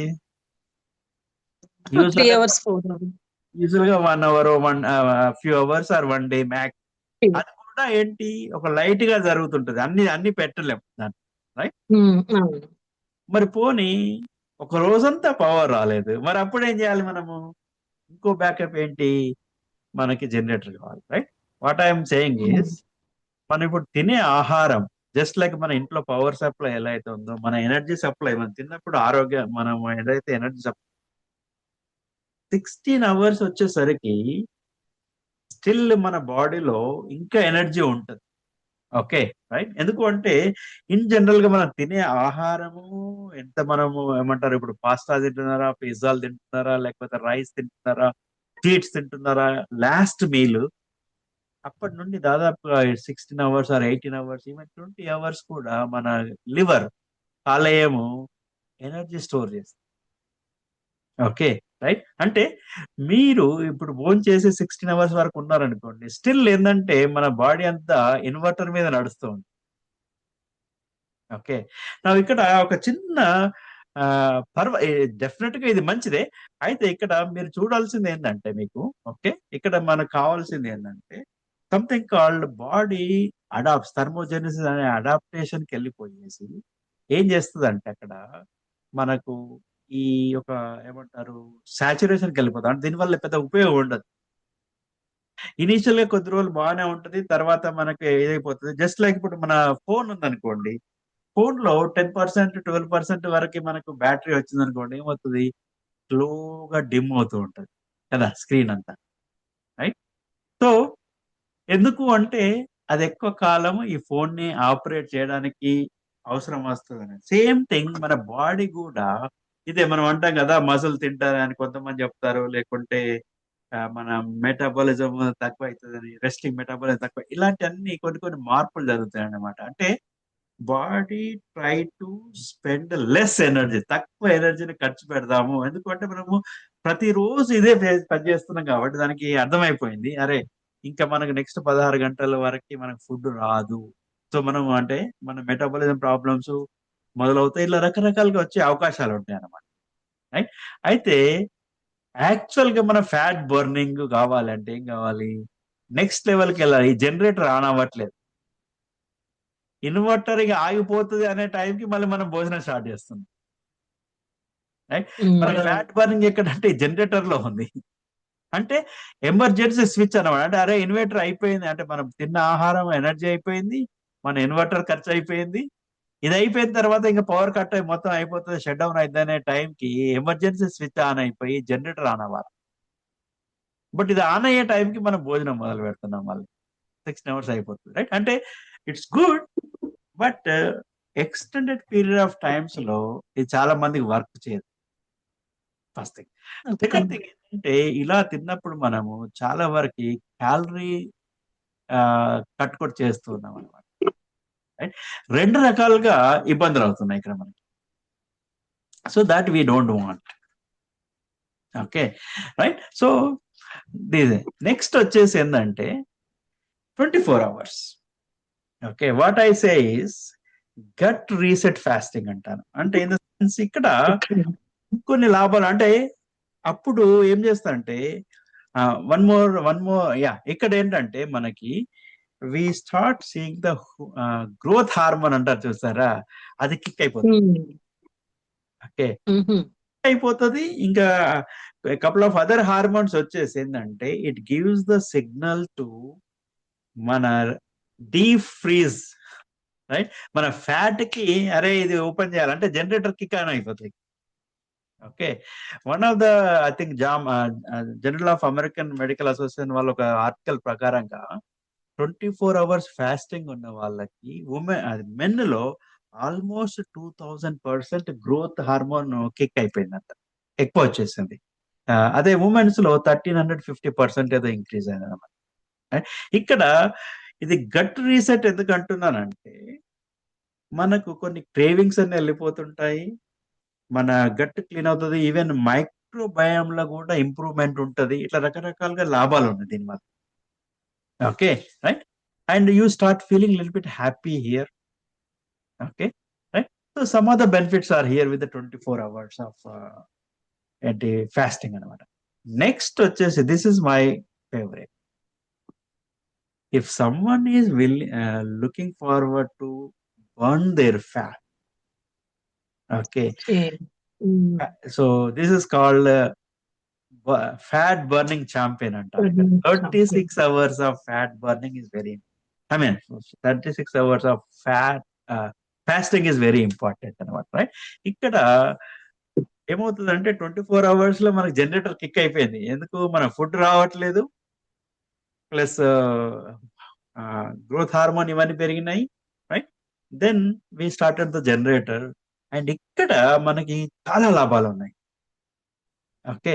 3 యూజువల్‌గా hours, 4 hours. 1 hour, few hours or 1 day max. అది కూడా ఏంటి ఒక లైట్‌గా జరుగుతుంటది. అన్ని పెట్టలేం దాన్ని. రైట్? అవును. మరి పోనీ ఒక రోజంతా పవర్ రాలేదు. మరి అప్పుడేం జేయాలి మనము? ఇంకో బ్యాకప్ ఏంటి? మనకి జనరేటర్ కావాలి. Right? What I am saying హ్మ్. ఈస్ మనం ఇప్పుడు తినే ఆహారం జస్ట్ లైక్ మన ఇంట్లో పవర్ సప్లై ఎలా అయితే ఉందో, మన ఎనర్జీ సప్లై మనం తిన్నప్పుడు మనం ఏదైతే ఎనర్జీ 16 అవర్స్ వచ్చేసరికి స్టిల్ మన బాడీలో ఇంకా ఎనర్జీ ఉంటుంది. Okay, right. ఎందుకు అంటే ఇన్ జనరల్ గా మనం తినే ఆహారము ఎంత మనము ఏమంటారు, ఇప్పుడు పాస్తా తింటున్నారా, పిజ్జాలు తింటున్నారా, లేకపోతే రైస్ తింటున్నారా, స్వీట్స్ తింటున్నారా, లాస్ట్ మీల్ అప్పటి నుండి దాదాపుగా 16 hours are 18 hours, even 20 hours కూడా మన లివర్, కాలేయము ఎనర్జీ స్టోర్ చేస్తుంది. Okay, right. అంటే మీరు ఇప్పుడు భోజనం చేసి 16 అవర్స్ వరకు ఉన్నారనుకోండి, స్టిల్ ఏంటంటే మన బాడీ అంతా ఇన్వర్టర్ మీద నడుస్తూ ఉంటుంది. ఓకే, నా ఇక్కడ ఒక చిన్న ఆ, డెఫినెట్ గా ఇది మంచిదే. అయితే ఇక్కడ మీరు చూడాల్సింది ఏంటంటే మీకు, ఓకే, ఇక్కడ మనకు కావాల్సింది ఏంటంటే something called body adapts, thermogenesis అనే అడాప్టేషన్ కి వెళ్ళిపోయేసి ఏం చేస్తుంది అంటే అక్కడ మనకు ఈ ఒక ఏమంటారు సాచురేషన్కి వెళ్ళిపోతాం. అంటే దీనివల్ల పెద్ద ఉపయోగం ఉండదు. ఇనీషియల్ గా కొద్ది రోజులు బాగానే ఉంటది, తర్వాత మనకి ఏదైపోతుంది, జస్ట్ లైక్ ఇప్పుడు మన ఫోన్ ఉందనుకోండి, ఫోన్ లో 10% 12% వరకు మనకు బ్యాటరీ వచ్చింది అనుకోండి, ఏమవుతుంది, స్లోగా డిమ్ అవుతూ ఉంటది కదా స్క్రీన్ అంతా, రైట్. సో ఎందుకు అంటే అది ఎక్కువ కాలం ఈ ఫోన్ ని ఆపరేట్ చేయడానికి అవసరం వస్తుంది. సేమ్ థింగ్ మన బాడీ కూడా ఇదే, మనం అంటాం కదా మజిల్ తింటారని కొంతమంది చెప్తారు, లేకుంటే మన మెటాబాలిజం తక్కువ అవుతుందని, రెస్టింగ్ మెటాబాలిజం తక్కువ, ఇలాంటి అన్ని కొన్ని కొన్ని మార్పులు జరుగుతాయి అన్నమాట. అంటే body try to spend less energy, తక్కువ ఎనర్జీని ఖర్చు పెడదాము. ఎందుకంటే మనము ప్రతిరోజు ఇదే పని చేస్తున్నాం కాబట్టి దానికి అర్థమైపోయింది, అరే ఇంకా మనకు నెక్స్ట్ 16 గంటల వరకు మనకు ఫుడ్ రాదు. సో మనం అంటే మన మెటాబాలిజం ప్రాబ్లమ్స్ మొదలవుతాయి, ఇలా రకరకాలుగా వచ్చే అవకాశాలు ఉంటాయి అన్నమాట, రైట్. అయితే యాక్చువల్ గా మన ఫ్యాట్ బర్నింగ్ కావాలంటే ఏం కావాలి, నెక్స్ట్ లెవెల్కి వెళ్ళాలి. ఈ జనరేటర్ ఆన్ అవ్వట్లేదు, ఇన్వర్టర్ ఇక ఆగిపోతుంది అనే టైంకి మళ్ళీ మనం భోజనం స్టార్ట్ చేస్తున్నాం, రైట్. మన ఫ్యాట్ బర్నింగ్ ఎక్కడంటే జనరేటర్ లో ఉంది. అంటే ఎమర్జెన్సీ స్విచ్ అనమాట. అంటే అరే ఇన్వర్టర్ అయిపోయింది అంటే మనం తిన్న ఆహారం ఎనర్జీ అయిపోయింది, మన ఇన్వర్టర్ ఖర్చు అయిపోయింది, ఇది అయిపోయిన తర్వాత ఇంకా పవర్ కట్ అయి మొత్తం అయిపోతుంది, షట్ డౌన్ అయిద్ది అనే టైంకి ఎమర్జెన్సీ స్విచ్ ఆన్ అయిపోయి జనరేటర్ ఆన్ అవ్వాలి. బట్ ఇది ఆన్ అయ్యే టైంకి మనం భోజనం మొదలు పెడుతున్నాం, మళ్ళీ 16 అవర్స్ అయిపోతుంది, రైట్. అంటే it's good, but extended period of times లో ఇది చాలా మందికి వర్క్ చేయదు, ఫస్ట్ థింగ్. సెకండ్ థింగ్ ఏంటంటే ఇలా తిన్నప్పుడు మనము చాలా వరకు క్యాలరీ కట్ కూడా చేస్తూ ఉన్నాం అనమాట, రైట్. రెండు రకాలుగా ఇబ్బందులు అవుతున్నాయి ఇక్కడ మనకి. So that we don't want. Okay, right. So next వచ్చేసి ఏంటంటే 24 hours. Okay, what I say is gut reset fasting అంటాను. అంటే ఇన్ ద సెన్స్ ఇక్కడ కొన్ని లాభాలు అంటే అప్పుడు ఏం చేస్తారంటే వన్ మోర్ యా, ఇక్కడ ఏంటంటే మనకి we start seeing the growth hormone అంటారు చూస్తారా, అది కిక్ అయిపోతుంది. ఓకే, అయిపోతుంది. ఇంకా కపుల్ ఆఫ్ అదర్ హార్మోన్స్ వచ్చేసి ఏంటంటే it gives the signal to మన డీప్ ఫ్రీజ్, రైట్. మన ఫ్యాట్ కి అరే ఇది ఓపెన్ చేయాలంటే జనరేటర్ కిక్ ఆన్ అయిపోతుంది. Okay, one of the I think general of American medical association వాళ్ళ ఒక ఆర్టికల్ ప్రకారంగా 24 అవర్స్ ఫాస్టింగ్ ఉన్న వాళ్ళకి మెన్ లో ఆల్మోస్ట్ 2000% గ్రోత్ హార్మోన్ కిక్ అయిపోయిందంట, ఎక్కువ వచ్చేసింది. అదే ఉమెన్స్ లో 1350% ఏదో ఇంక్రీజ్ అయింది అనమాట. ఇక్కడ ఇది గట్ రీసెట్ ఎందుకు అంటున్నానంటే మనకు కొన్ని క్రేవింగ్స్ అన్ని వెళ్ళిపోతుంటాయి, మన గట్ క్లీన్ అవుతుంది, ఈవెన్ మైక్రోబయామ్ లో కూడా ఇంప్రూవ్మెంట్ ఉంటుంది, ఇట్లా రకరకాలుగా లాభాలు ఉన్నాయి దీనివల్ల. Okay, right. And you start feeling little bit happy here. Okay, right. So some of the benefits are here with 24 hours of ఏంటి ఫాస్టింగ్ అనమాట. నెక్స్ట్ వచ్చేసి this is my favourite. If someone is looking forward to burn their fat, okay, so this is called fat burning champion అంటారు. 36 hours of fat burning is very, I mean 36 hours of fat fasting is very important అనమాట, right. ఇక్కడ ఏమవుతుందంటే 24 hours లో మనకి generator kick అయిపోయింది. ఎందుకు? మన food రావట్లేదు, ప్లస్ గ్రోత్ హార్మోన్ ఇవన్నీ పెరిగినాయి, right? Then we started the generator. And ఇక్కడ మనకి చాలా లాభాలు ఉన్నాయి. Okay.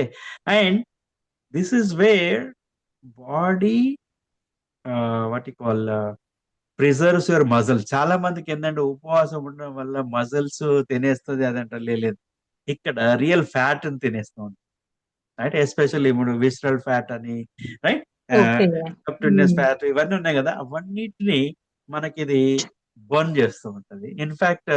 And this is where body what call preserves your muscle. చాలా మందికి ఏంటంటే ఉపవాసం ఉండడం వల్ల మజిల్స్ తినేస్తుంది అదంట. లేదు, ఇక్కడ రియల్ ఫ్యాట్ తినేస్తుంది, రైట్? ఎస్పెషల్లీ ఇప్పుడు విస్రల్ ఫ్యాట్ అని, రైట్, ఓకే. సబ్క్యూటేనియస్ ఫ్యాట్ ఇవన్నీ ఉన్నాయి కదా, అవన్నిటిని మనకి ఇది బర్న్ చేస్తూ ఉంటది. ఇన్ఫాక్ట్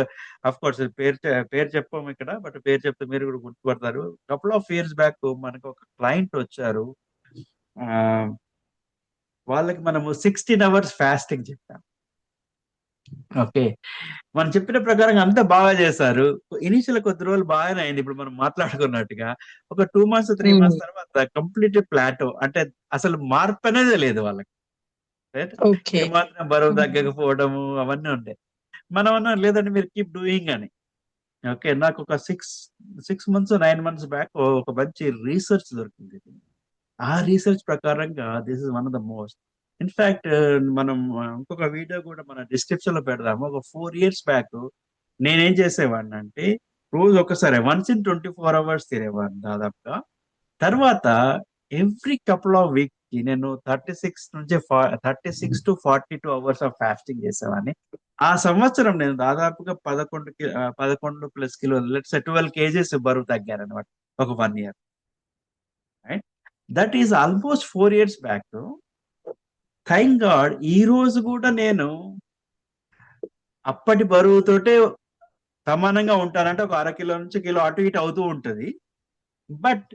అఫ్ కోర్స్ పేరు చెప్పాము ఇక్కడ, బట్ పేరు చెప్తే మీరు కూడా గుర్తుపడతారు. కపుల్ ఆఫ్ ఇయర్స్ బ్యాక్ మనకు ఒక క్లయింట్ వచ్చారు. ఆ, వాళ్ళకి మనము 16 అవర్స్ ఫాస్టింగ్ చెప్పాం. ఓకే. మనం చెప్పిన ప్రకారం అంతా బాగా చేశారు. ఇనీషియల్ కొద్ది రోజులు బాగానే అయింది. ఇప్పుడు మనం మాట్లాడుకున్నట్టుగా ఒక 2 మంత్స్ 3 మంత్స్ తర్వాత కంప్లీట్ ప్లాటో, అంటే అసలు మార్పు అనేది లేదు వాళ్ళకి, రైట్? ఓకే. ఏమాత్రం బరువు తగ్గకపోవడము అవన్నీ ఉంటాయి. మనం అన్నా లేదంటే మీరు కీప్ డూయింగ్ అని. ఓకే. నాకు ఒక 6 మంత్స్ 9 మంత్స్ బ్యాక్ ఒక మంచి రీసెర్చ్ దొరికింది. ఆ రీసెర్చ్ ప్రకారంగా this is one of the most. In fact మనం ఇంకొక వీడియో కూడా మన డిస్క్రిప్షన్ లో పెడదాము. ఒక 4 ఇయర్స్ బ్యాక్ నేనేం చేసేవాడిని అంటే, రోజు ఒకసారి వన్స్ ఇన్ 24 అవర్స్ తినేవాడిని దాదాపుగా. తర్వాత ఎవ్రీ కపుల్ ఆఫ్ వీక్ కి నేను 36 to 42 అవర్స్ ఆఫ్ ఫాస్టింగ్ చేసేవాడిని. ఆ సంవత్సరం నేను దాదాపుగా 11+ కిలోలు, లెట్స్ 12 kgs బరువు తగ్గాను అనమాట, ఒక 1 year. Right? That is almost 4 years back. Thank God ఈ రోజు కూడా నేను అప్పటి బరువుతోటే సమానంగా ఉంటానంటే ఒక 1/2 కిలో నుంచి కిలో అటు ఇటు అవుతూ ఉంటది. బట్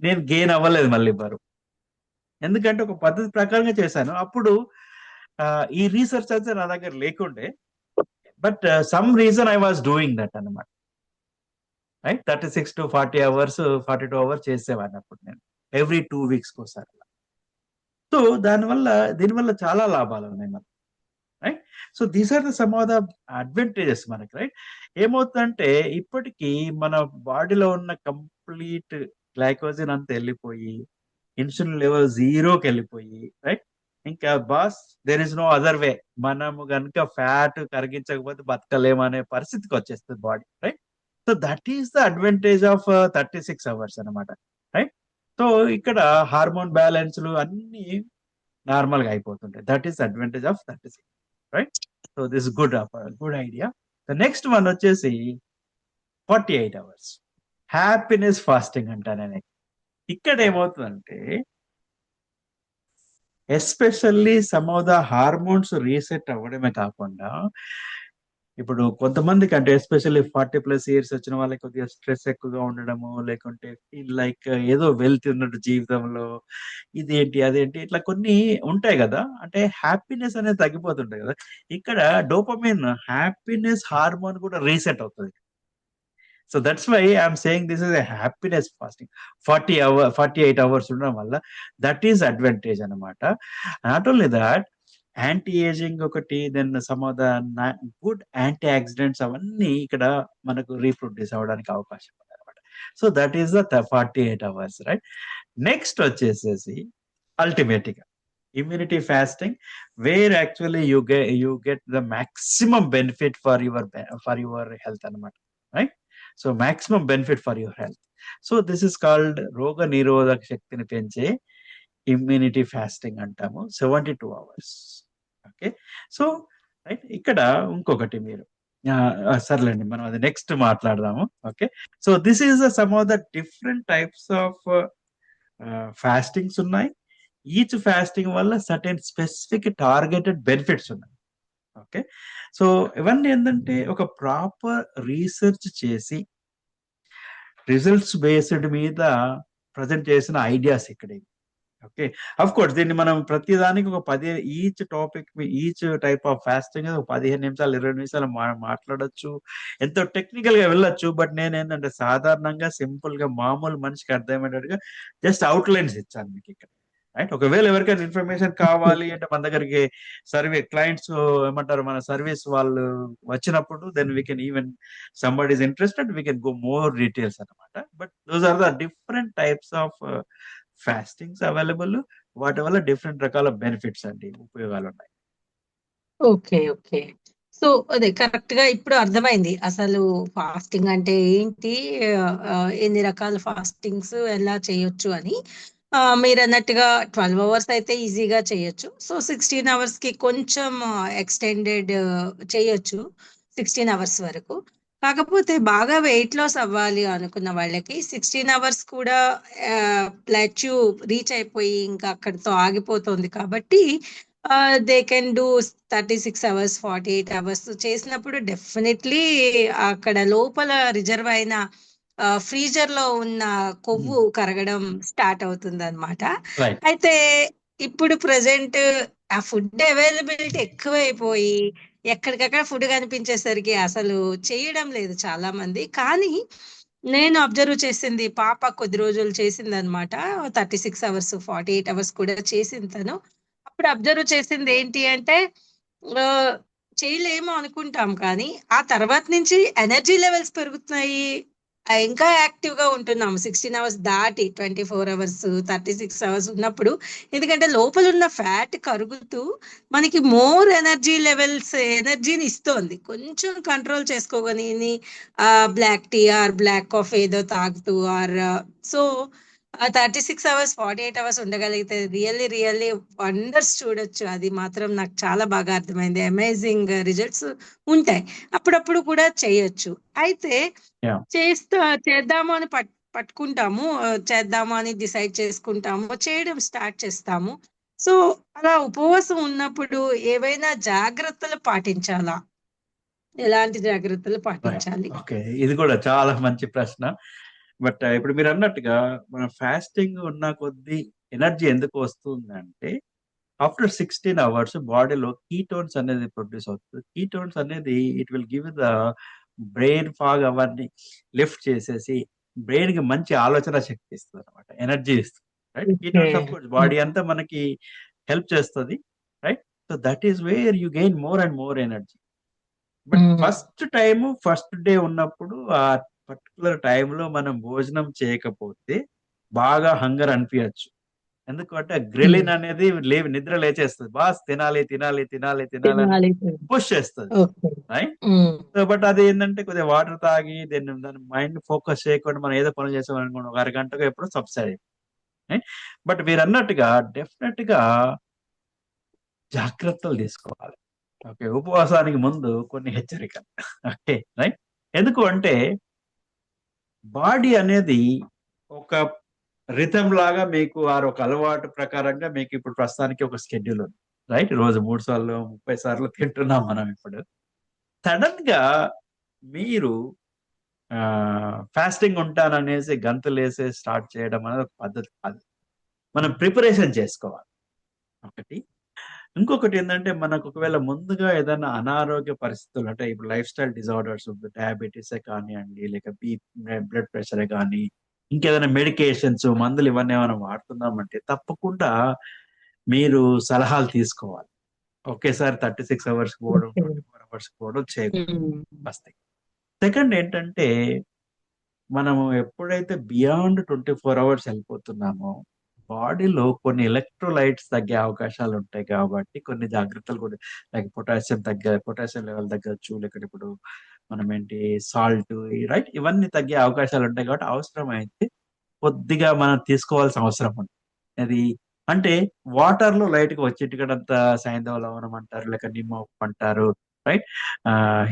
నేను గెయిన్ అవ్వలేదు మళ్ళీ బరువు. ఎందుకంటే ఒక పద్ధతి ప్రకారంగా చేశాను. అప్పుడు ఈ రీసెర్చ్ అయితే నా దగ్గర లేకుండే, but some reason I was doing that అన్నమాట, రైట్? 36 to 40 అవర్స్ 42 అవర్స్ చేసేవాడిని అప్పుడు నేను, ఎవ్రీ 2 వీక్స్ ఒకసారి. సో దీనివల్ల చాలా లాభాలు ఉన్నాయి మనకి, right? So these are the some of the advantages మనకి, రైట్? ఏమవుతుందంటే ఇప్పటికీ మన బాడీలో ఉన్న కంప్లీట్ గ్లైకోజన్ అంతా వెళ్ళిపోయి ఇన్సులిన్ లెవెల్ జీరోకి వెళ్ళిపోయి, రైట్? ఇంకా boss, there is no other way. మనము కనుక ఫ్యాట్ కరిగించకపోతే బతకలేము అనే పరిస్థితికి వచ్చేస్తుంది body, right? So that is the advantage of 36 hours అనమాట, రైట్? సో ఇక్కడ హార్మోన్ బ్యాలెన్స్లు అన్ని నార్మల్ గా అయిపోతుంటాయి. That is advantage of 36, right? So this good idea. The next one వచ్చేసి 48 అవర్స్ హ్యాపీనెస్ ఫాస్టింగ్ అంటాను నేను. ఇక్కడ ఏమవుతుందంటే especially some of the hormones reset అవ్వడమే కాకుండా, ఇప్పుడు కొంతమందికి అంటే ఎస్పెషల్లీ 40+ ఇయర్స్ వచ్చిన వాళ్ళకి కొద్దిగా స్ట్రెస్ ఎక్కువగా ఉండడము, లేకుంటే ఫీల్ లైక్ ఏదో వెళ్తున్నట్టు జీవితంలో, ఇదేంటి అదేంటి ఇట్లా కొన్ని ఉంటాయి కదా, అంటే హ్యాపీనెస్ అనేది తగ్గిపోతుంటాయి కదా. ఇక్కడ డోపమిన్ హ్యాపీనెస్ హార్మోన్ కూడా రీసెట్ అవుతుంది. So that's why I'm saying this is a happiness fasting. 48 hours ఉండడం వల్ల దట్ ఈస్ అడ్వాంటేజ్ అనమాట. Not only that, anti ageing ఒకటి, then some of the good antioxidants అవన్నీ ఇక్కడ మనకు రీప్రొడ్యూస్ అవ్వడానికి అవకాశం ఉంది అనమాట. So that is the 48 hours, right? Next వచ్చేసేసి అల్టిమేట్ గా immunity fasting, where actually you get the maximum benefit for your health అనమాట, right? So maximum benefit for your health. So this is called రోగ నిరోధక శక్తిని పెంచే immunity fasting అంటాము, 72 hours. Okay. So right, ఇక్కడ ఇంకొకటి మీరు సర్లేండి, మనం అది నెక్స్ట్ మాట్లాడదాము. Okay. So this is some of the different types of fastings ఉన్నాయి. ఈచ్ ఫాస్టింగ్ వల్ల సర్టెన్ స్పెసిఫిక్ టార్గెటెడ్ బెనిఫిట్స్ ఉన్నాయి. ఓకే. సో ఇవన్నీ ఏంటంటే ఒక ప్రాపర్ రీసెర్చ్ చేసి రిజల్ట్స్ బేస్డ్ మీద ప్రజెంట్ చేసిన ఐడియాస్ ఇక్కడ. ఓకే. అఫ్ కోర్స్ దీన్ని మనం ప్రతిదానికి ఒక 10 each topic each type of fasting ఒక 15 నిమిషాలు 20 నిమిషాలు మాట్లాడొచ్చు, ఎంతో టెక్నికల్ గా వెళ్ళొచ్చు. బట్ నేను ఏంటంటే సాధారణంగా సింపుల్ గా మామూలు మనిషికి అర్థమయ్యేటట్టుగా జస్ట్ అవుట్ లైన్స్ ఇచ్చాను మీకు ఇక్కడ. రైట్. ఒకవేళ ఎవరికైనా ఇన్ఫర్మేషన్ కావాలి అంటే మన దగ్గరికి క్లయింట్స్ ఏమంటారు, మన సర్వీస్ వాళ్ళు వచ్చినప్పుడు then we can even somebody is interested we can go more details అనమాట. But those are the different types of fastings available. వాటి వల్ల డిఫరెంట్ రకాల బెనిఫిట్స్ అండి, ఉపయోగాలు ఉన్నాయి. ఓకే. ఓకే. సో, అదే కరెక్ట్‌గా ఇప్పుడు అర్థమైంది. అసలు ఫాస్టింగ్ అంటే ఏంటి? ఎన్ని రకాల ఫాస్టింగ్స్ ఎలా చేయొచ్చు అని. మీరన్నట్టుగా 12 అవర్స్ అయితే ఈజీగా చేయొచ్చు. సో, 16 అవర్స్‌కి కొంచెం ఎక్స్‌టెండెడ్ చేయొచ్చు. 16 అవర్స్ వరకు. కాకపోతే బాగా వెయిట్ లాస్ అవ్వాలి అనుకున్న వాళ్ళకి 16 అవర్స్ కూడా ప్లాట్యూ రీచ్ అయిపోయి ఇంకా అక్కడితో ఆగిపోతుంది కాబట్టి they can do 36 hours, 48 hours చేసినప్పుడు డెఫినెట్లీ అక్కడ లోపల రిజర్వ్ అయిన ఫ్రీజర్ లో ఉన్న కొవ్వు కరగడం స్టార్ట్ అవుతుంది అనమాట. రైట్. అయితే ఇప్పుడు ప్రజెంట్ ఆ ఫుడ్ అవైలబిలిటీ ఎక్కువైపోయి ఎక్కడికక్కడ ఫుడ్ కనిపించేసరికి అసలు చేయడం లేదు చాలా మంది. కానీ నేను అబ్జర్వ్ చేసింది, పాప కొద్ది రోజులు చేసింది అనమాట. 36 అవర్స్, 48 అవర్స్ కూడా చేసింది తను. అప్పుడు అబ్జర్వ్ చేసింది ఏంటి అంటే ఆహ్, చేయలేము అనుకుంటాం కానీ, ఆ తర్వాత నుంచి ఎనర్జీ లెవెల్స్ పెరుగుతున్నాయి. ఇంకా యాక్టివ్‌గా ఉంటున్నాం. 16 అవర్స్ దాటి 24 అవర్స్, 36 అవర్స్ ఉన్నప్పుడు. ఎందుకంటే లోపలున్న ఫ్యాట్ కరుగుతూ మనకి మోర్ ఎనర్జీ లెవెల్స్ ఎనర్జీని ఇస్తోంది. కొంచెం కంట్రోల్ చేసుకోగలిని black tea or black coffee ఏదో తాగుతూ సో, ఆ 36 అవర్స్, 48 అవర్స్ ఉండగలిగితే రియల్లీ, రియల్లీ వండర్స్ చూడొచ్చు. అది మాత్రం నాకు చాలా బాగా అర్థమైంది. అమేజింగ్ రిజల్ట్స్ ఉంటాయి. అప్పుడప్పుడు కూడా చేయొచ్చు. అయితే యా. చేద్దాము అని పట్టుకుంటాము. చేద్దాము అని డిసైడ్ చేసుకుంటాము. చేయడం స్టార్ట్ చేస్తాము. సో, అలా ఉపవాసం ఉన్నప్పుడు ఏవైనా జాగ్రత్తలు పాటించాలా? ఎలాంటి జాగ్రత్తలు రైట్. పాటించాలి? ఓకే. ఇది కూడా చాలా మంచి ప్రశ్న. బట్ ఇప్పుడు మీరు అన్నట్టుగా మన ఫాస్టింగ్ ఉన్న కొద్దీ ఎనర్జీ ఎందుకు వస్తుందంటే, ఆఫ్టర్ 16 అవర్స్ బాడీలో కీటోన్స్ అనేది ప్రొడ్యూస్ అవుతుంది. కీటోన్స్ అనేది it will give the brain fog అవన్నీ లిఫ్ట్ చేసేసి బ్రెయిన్ కి మంచి ఆలోచన శక్తి ఇస్తుంది అనమాట, ఎనర్జీ ఇస్తుంది. Right. Okay. Ketones of course body అంతా మనకి హెల్ప్ చేస్తుంది. Right. So that is where you gain more and more energy. But హ్మ్. ఫస్ట్ డే ఉన్నప్పుడు ఆ పర్టికులర్ టైంలో మనం భోజనం చేయకపోతే బాగా హంగర్ అనిపించచ్చు. ఎందుకంటే హ్మ్. గ్రెలిన్ అనేది నిద్ర లేచేస్తుంది, బాస్ తినాలి తినాలి తినాలి తినాలి అని తినాలి. పుష్ చేస్తుంది. ఓకే. రైట్. హ్మ్. సో బట్ అది ఏంటంటే కొద్దిగా వాటర్ తాగి దాని మైండ్ ఫోకస్ చేయకుండా మనం ఏదో పనులు చేసాం అనుకోండి, ఒక అరగంటగా ఎప్పుడు సబ్సైడ్. రైట్. బట్ మీరు అన్నట్టుగా డెఫినెట్ గా జాగ్రత్తలు తీసుకోవాలి. ఓకే. ఉపవాసానికి ముందు కొన్ని హెచ్చరికలు. ఓకే. రైట్. ఎందుకు అంటే బాడీ అనేది ఒక రిథమ్ లాగా మీకు ఒక అలవాటు ప్రకారంగా మీకు ఇప్పుడు ప్రస్తుతానికి ఒక షెడ్యూల్ ఉంది. రైట్. రోజు 3 సార్లు 30 సార్లు తింటున్నాం మనం ఇప్పుడు. సడన్ గా మీరు ఫాస్టింగ్ ఉంటాననేసి గంతులేసి స్టార్ట్ చేయడం అనేది ఒక పద్ధతి కాదు. మనం ప్రిపరేషన్ చేసుకోవాలి ఒకటి. ఇంకొకటి ఏంటంటే మనకు ఒకవేళ ముందుగా ఏదైనా అనారోగ్య పరిస్థితులు అంటే ఇప్పుడు లైఫ్ స్టైల్ డిజార్డర్స్, డయాబెటీసే కానివ్వండి, లేక బ్లడ్ ప్రెషరే కానీ, ఇంకేదైనా మెడికేషన్స్ మందులు ఇవన్నీ ఏమైనా వాడుతున్నామంటే తప్పకుండా మీరు సలహాలు తీసుకోవాలి. ఒకేసారి 36 అవర్స్ పోవడం, ఓకే. 24 అవర్స్ పోవడం చేయకూడదు హ్మ్. First thing. సెకండ్ ఏంటంటే మనము ఎప్పుడైతే బియాండ్ 24 అవర్స్ వెళ్ళిపోతున్నామో బాడీలో కొన్ని ఎలక్ట్రోలైట్స్ తగ్గే అవకాశాలు ఉంటాయి కాబట్టి కొన్ని జాగ్రత్తలు కూడా, లైక్ పొటాషియం లెవెల్ తగ్గచ్చు, లేకపోతే ఇప్పుడు మనం ఏంటి సాల్ట్, రైట్, ఇవన్నీ తగ్గే అవకాశాలు ఉంటాయి కాబట్టి అవసరమైతే కొద్దిగా మనం తీసుకోవాల్సిన అవసరం ఉంది. అది అంటే వాటర్ లో లైట్ గా వచ్చేటికంత సైంధవ లవణం అంటారు, లేక నిమ్మ ఉప్పు అంటారు. రైట్.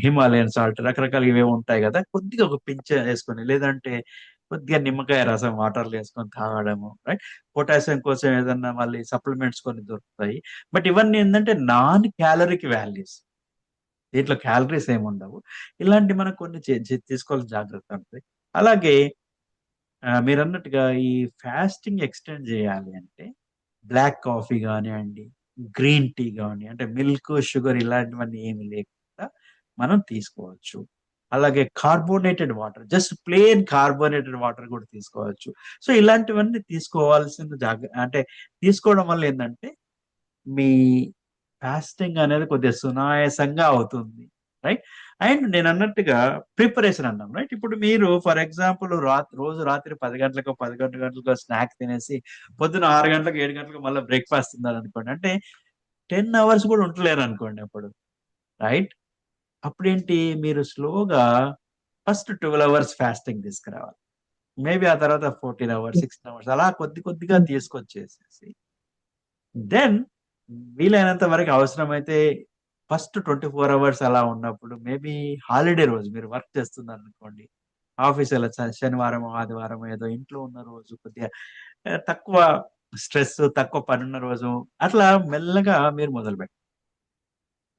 హిమాలయన్ సాల్ట్ రకరకాల ఇవే ఉంటాయి కదా, కొద్దిగా ఒక పించ్ వేసుకొని, లేదంటే కొద్దిగా నిమ్మకాయ రసం వాటర్ లో వేసుకొని తాగడము. రైట్. పొటాషియం కోసం ఏదన్నా మళ్ళీ సప్లిమెంట్స్ కొన్ని దొరుకుతాయి. బట్ ఇవన్నీ ఏంటంటే నాన్ క్యాలరిక్ వాల్యూస్, దీంట్లో క్యాలరీస్ ఏమి ఉండవు. ఇలాంటి మనకు కొన్ని తీసుకోవాల్సిన జాగ్రత్త ఉంటుంది. అలాగే మీరు అన్నట్టుగా ఈ ఫాస్టింగ్ ఎక్స్టెండ్ చేయాలి అంటే బ్లాక్ కాఫీ కానివ్వండి, గ్రీన్ టీ కానీ, అంటే మిల్క్ షుగర్ ఇలాంటివన్నీ ఏమి లేకుండా మనం తీసుకోవచ్చు. అలాగే carbonated water, just plain carbonated water కూడా తీసుకోవచ్చు. సో ఇలాంటివన్నీ తీసుకోవాల్సిన అంటే తీసుకోవడం వల్ల ఏంటంటే మీ ఫాస్టింగ్ అనేది కొద్దిగా సునాయాసంగా అవుతుంది, రైట్. అండ్ నేను అన్నట్టుగా ప్రిపరేషన్ అన్నాం, రైట్. ఇప్పుడు మీరు ఫర్ ఎగ్జాంపుల్ రోజు రాత్రి 10 గంటలకు 11 గంటలకు స్నాక్ తినేసి పొద్దున 6 గంటలకు 7 గంటలకు మళ్ళీ బ్రేక్ఫాస్ట్ తిన్నారు అనుకోండి, అంటే 10 అవర్స్ కూడా ఉంటలేరు అనుకోండి అప్పుడు, రైట్. అప్పుడేంటి, మీరు స్లోగా ఫస్ట్ 12 అవర్స్ ఫాస్టింగ్ తీసుకురావాలి. మేబీ ఆ తర్వాత 14 అవర్స్ 16 అవర్స్ అలా కొద్ది కొద్దిగా తీసుకొచ్చేసేసి దెన్ వీలైనంత వరకు అవసరమైతే ఫస్ట్ 24 అవర్స్ అలా ఉన్నప్పుడు మేబీ హాలిడే రోజు మీరు వర్క్ చేస్తున్నారు అనుకోండి, ఆఫీస్ వెళ్ళచ్చు, శనివారం ఆదివారం ఏదో ఇంట్లో ఉన్న రోజు కొద్దిగా తక్కువ స్ట్రెస్ తక్కువ పని ఉన్న రోజు అట్లా మెల్లగా మీరు మొదలు పెట్టండి,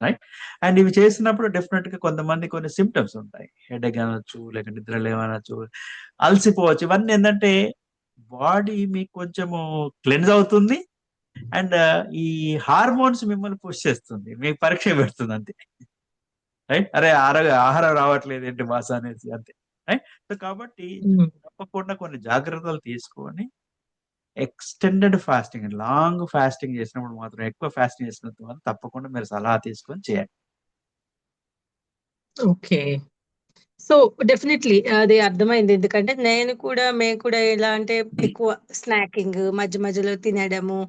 రైట్. అండ్ ఇవి చేసినప్పుడు డెఫినెట్ గా కొంతమంది కొన్ని సిమ్టమ్స్ ఉంటాయి, హెడేక్ అనొచ్చు, లేక నిద్ర లేవనొచ్చు, అలసిపోవచ్చు. ఇవన్నీ ఏంటంటే బాడీ మీకు కొంచెము క్లెన్స్ అవుతుంది అండ్ ఈ హార్మోన్స్ మిమ్మల్ని పుష్ చేస్తుంది, మీకు పరీక్ష పెడుతుంది అంతే, రైట్. అరే ఆహారం రావట్లేదు ఏంటి బాస అనేసి అంతే, రైట్. సో కాబట్టి తప్పకుండా కొన్ని జాగ్రత్తలు తీసుకొని ఎక్స్టెండెడ్ ఫాస్టింగ్, లాంగ్ ఫాస్టింగ్ చేసినప్పుడు మాత్రం, ఎక్కువ ఫాస్టింగ్ చేసినప్పుడు మాత్రం తప్పకుండా మీరు సలహా తీసుకొని చేయండి. ఓకే. సో డెఫినెట్లీ అది అర్థమైంది. ఎందుకంటే మేము కూడా ఎలా అంటే ఎక్కువ స్నాకింగ్ మధ్య మధ్యలో తినడము,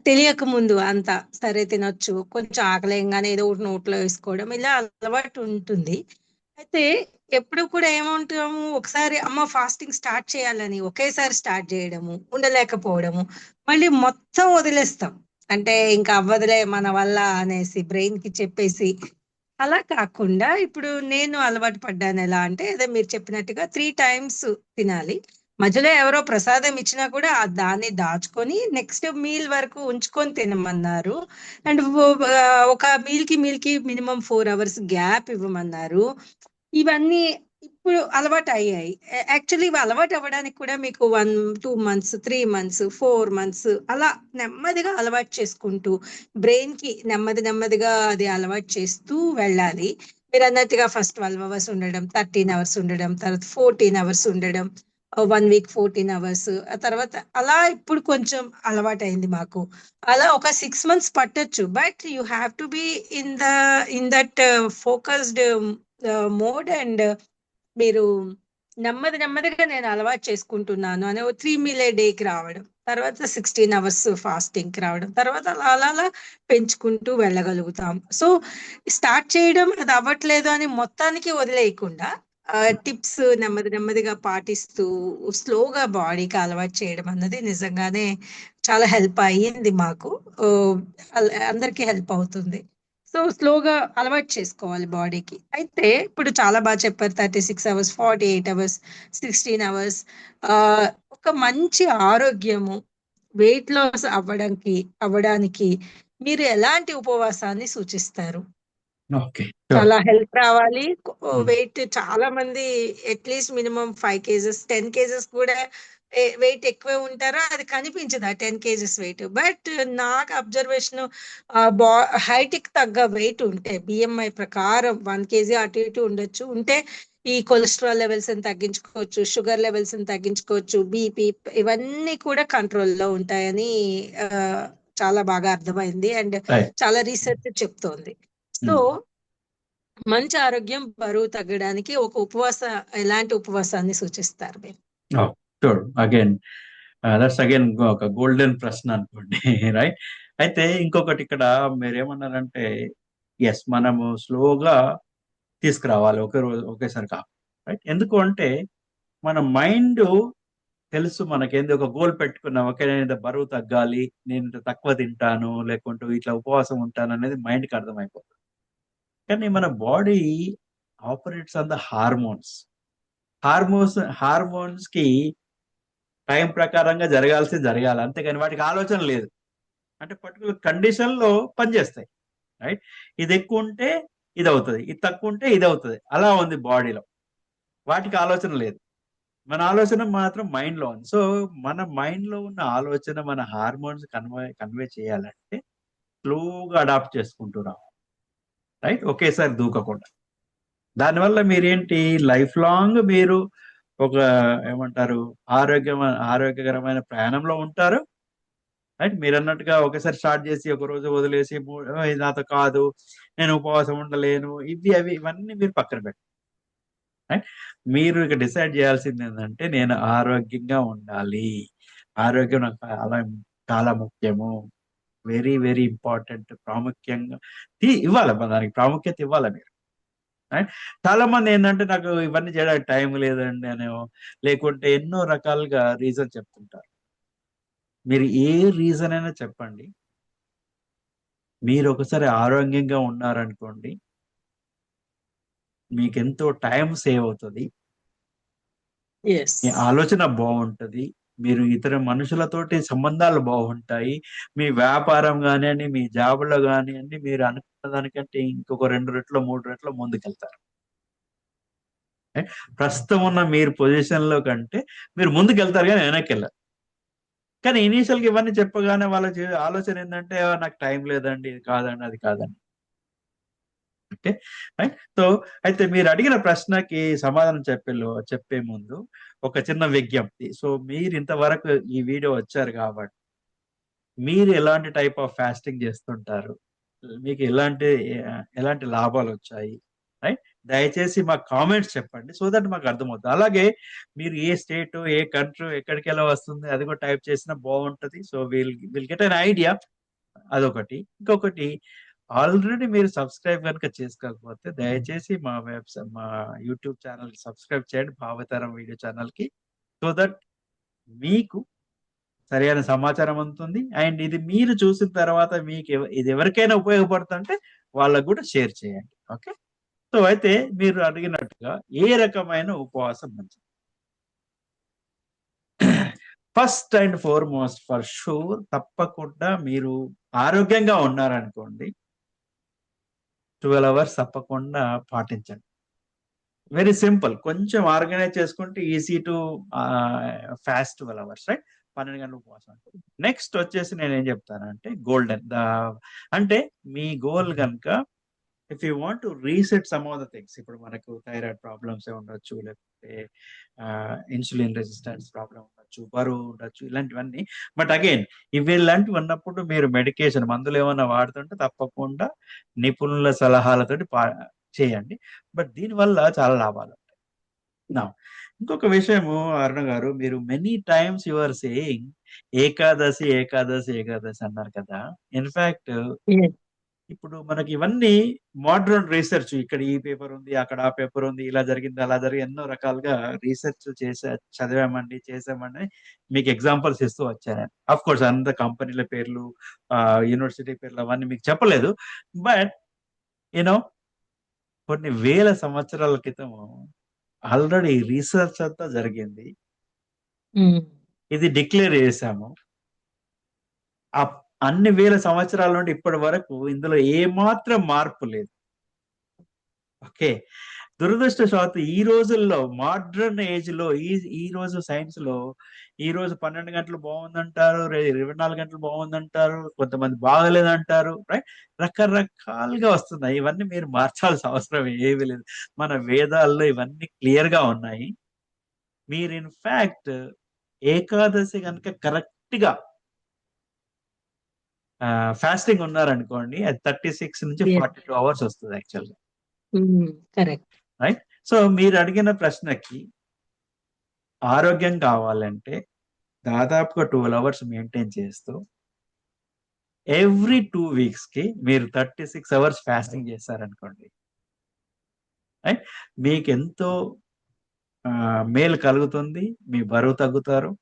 తెలియక ముందు అంతా సరే తినొచ్చు, కొంచెం ఆకలేయంగానే ఏదో ఒకటి నోట్లో వేసుకోవడం ఇలా అలవాటు ఉంటుంది. అయితే ఎప్పుడు కూడా ఏమంటాము, ఒకసారి అమ్మ ఫాస్టింగ్ స్టార్ట్ చేయాలని ఒకేసారి స్టార్ట్ చేయడము, ఉండలేకపోవడము, మళ్ళీ మొత్తం వదిలేస్తాం. అంటే ఇంకా అవ్వదులే మన వల్ల అనేసి బ్రెయిన్ కి చెప్పేసి. అలా కాకుండా ఇప్పుడు నేను అలవాటు పడ్డాను. ఎలా అంటే అదే మీరు చెప్పినట్టుగా 3 టైమ్స్ తినాలి. మధ్యలో ఎవరో ప్రసాదం ఇచ్చినా కూడా దాన్ని దాచుకొని నెక్స్ట్ మీల్ వరకు ఉంచుకొని తినమన్నారు. అండ్ ఒక మీల్ కి మినిమం 4 అవర్స్ గ్యాప్ ఇవ్వమన్నారు. ఇవన్నీ ఇప్పుడు అలవాటు అయ్యాయి. యాక్చువల్లీ ఇవి అలవాటు అవ్వడానికి కూడా మీకు 1, 2 మంత్స్, 3 మంత్స్, 4 మంత్స్ అలా నెమ్మదిగా అలవాటు చేసుకుంటూ బ్రెయిన్ కి నెమ్మదిగా అది అలవాటు చేస్తూ వెళ్ళాలి. మీరు అన్నట్టుగా ఫస్ట్ 12 అవర్స్ ఉండడం, 13 అవర్స్ ఉండడం, తర్వాత 14 అవర్స్ ఉండడం, 1 వీక్ 14 అవర్స్, ఆ తర్వాత అలా ఇప్పుడు కొంచెం అలవాటు అయింది మాకు. అలా ఒక 6 మంత్స్ పట్టొచ్చు. But you have to be in that focused mode. And మీరు నెమ్మదిగా నేను అలవాటు చేసుకుంటున్నాను అని 3 మీల్ ఏ డేకి రావడం, తర్వాత 16 అవర్స్ ఫాస్టింగ్ కి రావడం, తర్వాత అలా పెంచుకుంటూ వెళ్ళగలుగుతాం. సో స్టార్ట్ చేయడం అది అవ్వట్లేదు అని మొత్తానికి వదిలేయకుండా టిప్స్ నెమ్మదిగా పాటిస్తూ స్లోగా బాడీకి అలవాటు చేయడం అన్నది నిజంగానే చాలా హెల్ప్ అయ్యింది మాకు. ఆ, అందరికీ హెల్ప్ అవుతుంది. సో స్లోగా అలవాటు చేసుకోవాలి బాడీకి. అయితే ఇప్పుడు చాలా బాగా చెప్పారు, 36 అవర్స్, 48 అవర్స్, 16 అవర్స్. ఆ ఒక మంచి ఆరోగ్యము, వెయిట్ లాస్ అవ్వడానికి మీరు ఎలాంటి ఉపవాసాన్ని సూచిస్తారు? Okay, sure. చాలా హెల్ప్ రావాలి. వెయిట్ చాలా మంది అట్లీస్ట్ మినిమం 5 కేజెస్ 10 కేజెస్ కూడా వెయిట్ ఎక్కువే ఉంటారో అది కనిపించదు ఆ 10 కేజెస్ వెయిట్. బట్ నాకు అబ్జర్వేషన్ హైట్ కి తగ్గ వెయిట్ ఉంటే బిఎంఐ ప్రకారం 1 కేజీ అటు ఇటు ఉండొచ్చు ఉంటే ఈ కొలెస్ట్రాల్ లెవెల్స్ తగ్గించుకోవచ్చు, షుగర్ లెవెల్స్ తగ్గించుకోవచ్చు, బీపీ ఇవన్నీ కూడా కంట్రోల్లో ఉంటాయని ఆ, చాలా బాగా అర్థమైంది. And right. చాలా రీసెర్చ్ చెప్తోంది. సో మంచి ఆరోగ్యం, బరువు తగ్గడానికి ఎలాంటి ఉపవాసాన్ని సూచిస్తారు మీరు? షూర్. అగైన్ దట్స్ అగైన్ ఒక గోల్డెన్ ప్రశ్న అనుకోండి, రైట్. అయితే ఇంకొకటి ఇక్కడ మీరేమన్నారంటే ఎస్, మనము స్లోగా తీసుకురావాలి, ఒకే రోజు ఒకేసారి కాదు, రైట్. ఎందుకు అంటే మన మైండ్ తెలుసు మనకేంది, ఒక గోల్ పెట్టుకున్నాం, ఓకే నేను ఇంత బరువు తగ్గాలి, నేను ఇంత తక్కువ తింటాను, లేకుంటే ఇట్లా ఉపవాసం ఉంటాను అనేది మైండ్కి అర్థమైపోతుంది. కానీ మన body operates on the hormones కి టైం ప్రకారంగా జరగాలి, అంతేగాని వాటికి ఆలోచన లేదు. అంటే పర్టికులర్ కండిషన్ లో పనిచేస్తాయి, రైట్. ఇది ఎక్కువ ఉంటే ఇది అవుతుంది, ఇది తక్కువ ఉంటే ఇది అవుతుంది, అలా ఉంది బాడీలో. వాటికి ఆలోచన లేదు, మన ఆలోచన మాత్రం మైండ్ లో ఉంది. సో మన మైండ్ లో ఉన్న ఆలోచన మన హార్మోన్స్ కన్వే చేయాలంటే స్లోగా అడాప్ట్ చేసుకుంటూ రావాలి, రైట్. ఒకేసారి దూకకుండా. దానివల్ల మీరేంటి లైఫ్ లాంగ్ మీరు ఒక ఏమంటారు ఆరోగ్యకరమైన ప్రయాణంలో ఉంటారు. రైట్, మీరు అన్నట్టుగా ఒకసారి స్టార్ట్ చేసి ఒక రోజు వదిలేసి ఇది నాతో కాదు, నేను ఉపవాసం ఉండలేను, ఇవి అవి ఇవన్నీ మీరు పక్కన పెట్టండి. రైట్, మీరు ఇక డిసైడ్ చేయాల్సింది ఏంటంటే నేను ఆరోగ్యంగా ఉండాలి, ఆరోగ్యం నాకు చాలా చాలా ముఖ్యము, వెరీ వెరీ ఇంపార్టెంట్, ప్రాముఖ్యంగా ఇవ్వాలి, దానికి ప్రాముఖ్యత ఇవ్వాలి మీరు. రైట్, చాలా మంది ఏంటంటే నాకు ఇవన్నీ చేయడానికి టైం లేదండి అనేమో, లేకుంటే ఎన్నో రకాలుగా రీజన్ చెప్తుంటారు. మీరు ఏ రీజన్ అయినా చెప్పండి, మీరు ఒకసారి ఆరోగ్యంగా ఉన్నారనుకోండి, మీకెంతో టైం సేవ్ అవుతుంది, ఎస్. మీ ఆలోచన బాగుంటది, మీరు ఇతర మనుషులతోటి సంబంధాలు బాగుంటాయి, మీ వ్యాపారం కానివ్వండి, మీ జాబులో కానివ్వండి, మీరు అనుకున్న దానికంటే ఇంకొక 2 రెట్లు 3 రెట్లు ముందుకెళ్తారు. ప్రస్తుతం ఉన్న మీరు పొజిషన్ లో కంటే మీరు ముందుకెళ్తారు కానీ వెనక్కి వెళ్ళారు. కానీ ఇనీషియల్ గా ఇవన్నీ చెప్పగానే వాళ్ళ ఆలోచన ఏంటంటే నాకు టైం లేదండి, ఇది కాదండి, అది కాదండి. Okay, right. సో అయితే మీరు అడిగిన ప్రశ్నకి సమాధానం చెప్పే ముందు ఒక చిన్న విజ్ఞప్తి. సో మీరు ఇంతవరకు ఈ వీడియో వచ్చారు కాబట్టి మీరు ఎలాంటి టైప్ ఆఫ్ ఫాస్టింగ్ చేస్తుంటారు, మీకు ఎలాంటి లాభాలు వచ్చాయి, రైట్, దయచేసి మాకు కామెంట్స్ చెప్పండి, సో దట్ మాకు అర్థమవుతుంది. అలాగే మీరు ఏ స్టేట్, ఏ కంట్రీ, ఎక్కడికి ఎలా వస్తుంది అది కూడా టైప్ చేసినా బాగుంటది. So will get an idea. అదొకటి. ఇంకొకటి, ఆల్రెడీ మీరు సబ్స్క్రైబ్ కనుక చేసుకోకపోతే దయచేసి మా యూట్యూబ్ ఛానల్ కి సబ్స్క్రైబ్ చేయండి, భావితరం వీడియో ఛానల్ కి, సో దట్ మీకు సరైన సమాచారం అందుతుంది. అండ్ ఇది మీరు చూసిన తర్వాత మీకు ఇది ఎవరికైనా ఉపయోగపడుతుంటే వాళ్ళకు కూడా షేర్ చేయండి. ఓకే, సో అయితే మీరు అడిగినట్టుగా ఏ రకమైన ఉపవాసం మంచిది? First and foremost, for sure, తప్పకుండా మీరు ఆరోగ్యంగా ఉన్నారనుకోండి 12 అవర్స్ తప్పకుండా పాటించండి. వెరీ సింపుల్, కొంచెం ఆర్గనైజ్ చేసుకుంటే easy to fast 12 hours, right, 12 గంటల ఉపవాసం. నెక్స్ట్ వచ్చేసి నేను ఏం చెప్తానంటే గోల్డెన్ అంటే మీ గోల్ కనుక, if you want to reset some of the things, ఇప్పుడు మనకు థైరాయిడ్ ప్రాబ్లమ్స్ ఉండొచ్చు, లేకపోతే ఇన్సులిన్ రెసిస్టెన్స్ ప్రాబ్లం ఉండొచ్చు, బరువు ఉండొచ్చు, ఇలాంటివన్నీ. బట్ అగైన్ ఇవి ఇలాంటివి ఉన్నప్పుడు మీరు మెడికేషన్, మందులు ఏమైనా వాడుతుంటే తప్పకుండా నిపుణుల సలహాలతోటి చేయండి. బట్ దీనివల్ల చాలా లాభాలు ఉంటాయి. నా ఇంకొక విషయము, అరుణ గారు, మీరు many times you are saying Ekadashi Ekadashi Ekadashi అన్నారు కదా. In fact yes. ఇప్పుడు మనకి ఇవన్నీ మోడర్న్ రీసెర్చ్, ఇక్కడ ఈ పేపర్ ఉంది, అక్కడ ఆ పేపర్ ఉంది, ఇలా జరిగింది, అలా జరిగింది, ఎన్నో రకాలుగా రీసెర్చ్ చదివామండి, చేసామండి, మీకు ఎగ్జాంపుల్స్ ఇస్తూ వచ్చాను. అఫ్ కోర్స్ అంత కంపెనీల పేర్లు, యూనివర్సిటీ పేర్లు అవన్నీ మీకు చెప్పలేదు. బట్ యూనో కొన్ని వేల సంవత్సరాల క్రితం ఆల్రెడీ రీసెర్చ్ అంతా జరిగింది, ఇది డిక్లేర్ చేశాము. ఆ అన్ని వేల సంవత్సరాల నుండి ఇప్పటి వరకు ఇందులో ఏమాత్రం మార్పు లేదు. ఓకే, దురదృష్టవశాత్తు ఈ రోజుల్లో మోడర్న్ ఏజ్ లో, ఈ రోజు సైన్స్ లో, ఈ రోజు 12 గంటలు బాగుందంటారు, 24 గంటలు బాగుందంటారు, కొంతమంది బాగలేదంటారు, రైట్, రకరకాలుగా వస్తున్నాయి. ఇవన్నీ మీరు మార్చాల్సిన అవసరం ఏమీ లేదు, మన వేదాల్లో ఇవన్నీ క్లియర్ గా ఉన్నాయి. మీరు ఇన్ఫాక్ట్ ఏకాదశి కనుక కరెక్ట్ గా ఫాస్టింగ్ ఉన్నారనుకోండి, అది 36 నుంచి ఎస్. 42 అవర్స్ వస్తుంది యాక్చువల్గా, కరెక్ట్. రైట్. సో మీరు అడిగిన ప్రశ్నకి, ఆరోగ్యం కావాలంటే దాదాపుగా 12 అవర్స్ మెయింటైన్ చేస్తూ ఎవ్రీ 2 వీక్స్ కి మీరు 36 అవర్స్ ఫాస్టింగ్ చేశారనుకోండి, రైట్, మీకు ఎంతో మేలు కలుగుతుంది, మీ బరువు తగ్గుతారు.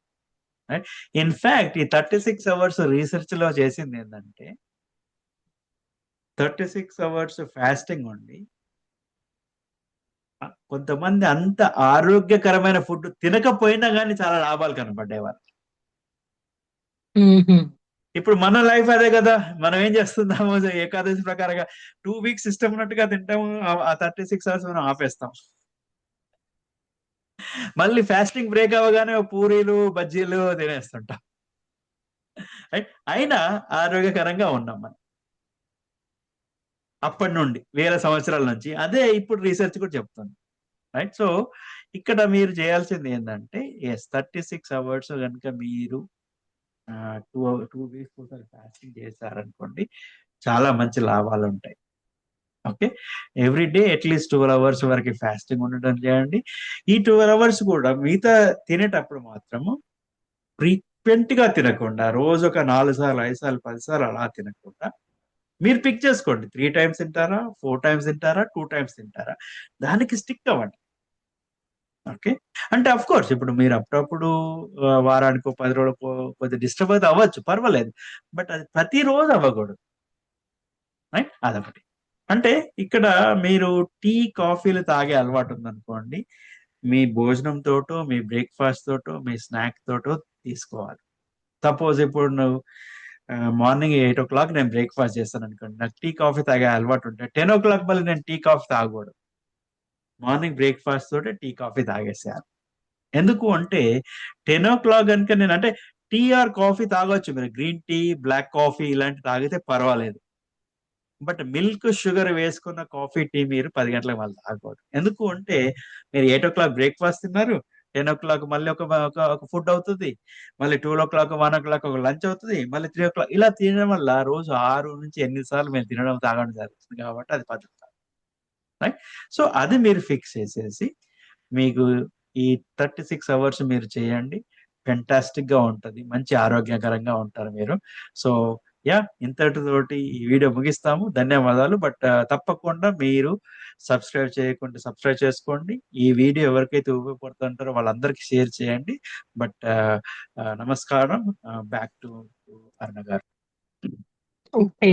రైట్, ఇన్ఫాక్ట్ ఈ 36 అవర్స్ రీసెర్చ్ లో చేసింది ఏంటంటే 36 అవర్స్ ఫాస్టింగ్ ఉండి కొంతమంది అంత ఆరోగ్యకరమైన ఫుడ్ తినకపోయినా కానీ చాలా లాభాలు కనపడ్డాయి వాళ్ళకి. ఇప్పుడు మన లైఫ్ అదే కదా, మనం ఏం చేస్తున్నాము, ఏకాదశి ప్రకారంగా 2 వీక్స్ ఇష్టం ఉన్నట్టుగా తింటాము, ఆ 36 అవర్స్ మనం ఆపేస్తాం. మళ్ళీ ఫాస్టింగ్ బ్రేక్ అవ్వగానే పూరీలు బజ్జీలు తినేస్తుంటాం, రైట్, అయినా ఆరోగ్యకరంగా ఉన్నాం మనం. అప్పటి నుండి వేల సంవత్సరాల నుంచి అదే ఇప్పుడు రీసెర్చ్ కూడా చెప్తుంది. రైట్. సో ఇక్కడ మీరు చేయాల్సింది ఏంటంటే 36 అవర్స్ కనుక మీరు 2 వీక్స్ ఒకసారి ఫాస్టింగ్ చేశారనుకోండి, చాలా మంచి లాభాలు ఉంటాయి. Okay. Every day at least 12 hours వరకు ఫాస్టింగ్ ఉండడం చేయండి. ఈ 12 అవర్స్ కూడా మిగతా తినేటప్పుడు మాత్రము ఫ్రీక్వెంట్ గా తినకుండా, రోజు ఒక 4 సార్లు 5 సార్లు 10 సార్లు అలా తినకుండా మీరు పిక్ చేసుకోండి. 3 టైమ్స్ తింటారా, 4 టైమ్స్ తింటారా, 2 టైమ్స్ తింటారా, దానికి స్టిక్ అవ్వండి. ఓకే. అంటే అఫ్ కోర్స్ ఇప్పుడు మీరు అప్పుడప్పుడు వారానికో 10 రోజులకో కొద్దిగా డిస్టర్బ్ అయితే అవ్వచ్చు, పర్వాలేదు. బట్ అది ప్రతిరోజు అవ్వకూడదు. రైట్. అదొకటి. అంటే ఇక్కడ మీరు టీ, కాఫీలు తాగే అలవాటు ఉందనుకోండి, మీ భోజనం తోటో, మీ బ్రేక్‌ఫాస్ట్ తోటో, మీ స్నాక్ తోటో తీసుకోవాలి. సపోజ్ ఇప్పుడు నువ్వు మార్నింగ్ 8:00 నేను బ్రేక్‌ఫాస్ట్ చేస్తాననుకోండి. నాకు టీ, కాఫీ తాగే అలవాటు ఉంటే 10:00 మళ్ళీ నేను టీ, కాఫీ తాగకూడదు. మార్నింగ్ బ్రేక్‌ఫాస్ట్ తోటే టీ, కాఫీ తాగేసేయాలి. ఎందుకు అంటే 10:00 గనుక నేను అంటే టీ ఆర్ కాఫీ తాగొచ్చు. మీరు గ్రీన్ టీ, బ్లాక్ కాఫీ ఇలాంటివి తాగితే పర్వాలేదు. బట్ మిల్క్, షుగర్ వేసుకున్న కాఫీ, టీ మీరు 10 గంటలకు మళ్ళీ తాగకూడదు. ఎందుకు అంటే మీరు 8:00 బ్రేక్‌ఫాస్ట్ తిన్నారు. 10:00 మళ్ళీ ఒక ఒక ఒక ఫుడ్ అవుతది. మళ్ళీ 12:00, 1:00 ఒక లంచ్ అవుతది. మళ్ళీ 3:00 ఇలా తినడం వల్ల రోజు 6-8 సార్లు మీరు తినడం, తాగడం జరుగుతుంది కాబట్టి అది పద్ధతి కాదు. రైట్. సో అది మీరు ఫిక్స్ చేసేసి మీకు ఈ 36 అవర్స్ మీరు చేయండి. ఫెంటాస్టిక్‌గా ఉంటది. మంచి ఆరోగ్యకరంగా ఉంటారు మీరు. So yeah! ఇంతటితోటి ఈ వీడియో ముగిస్తాము. ధన్యవాదాలు. బట్ తప్పకుండా మీరు సబ్స్క్రైబ్ చేసుకోండి. ఈ వీడియో ఎవరికైతే ఉపయోగపడుతుంటారో వాళ్ళందరికీ షేర్ చేయండి. బట్ నమస్కారం. బ్యాక్ టు అరుణ గారు. ఓకే.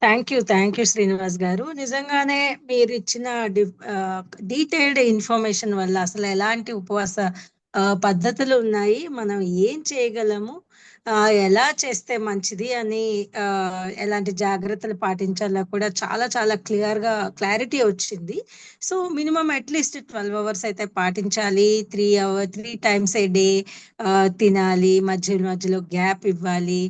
థ్యాంక్ యూ శ్రీనివాస్ గారు. నిజంగానే మీరిచ్చిన డీటెయిల్డ్ ఇన్ఫర్మేషన్ వల్ల అసలు ఎలాంటి ఉపవాస పద్ధతులు ఉన్నాయి, మనం ఏం చేయగలము, ఎలా చేస్తే మంచిది అని, ఎలాంటి జాగ్రత్తలు పాటించాలో కూడా చాలా చాలా క్లారిటీ వచ్చింది. సో మినిమం అట్లీస్ట్ 12 అవర్స్ అయితే పాటించాలి. 3 టైమ్స్ ఏ డే తినాలి, మధ్యలో గ్యాప్ ఇవ్వాలి.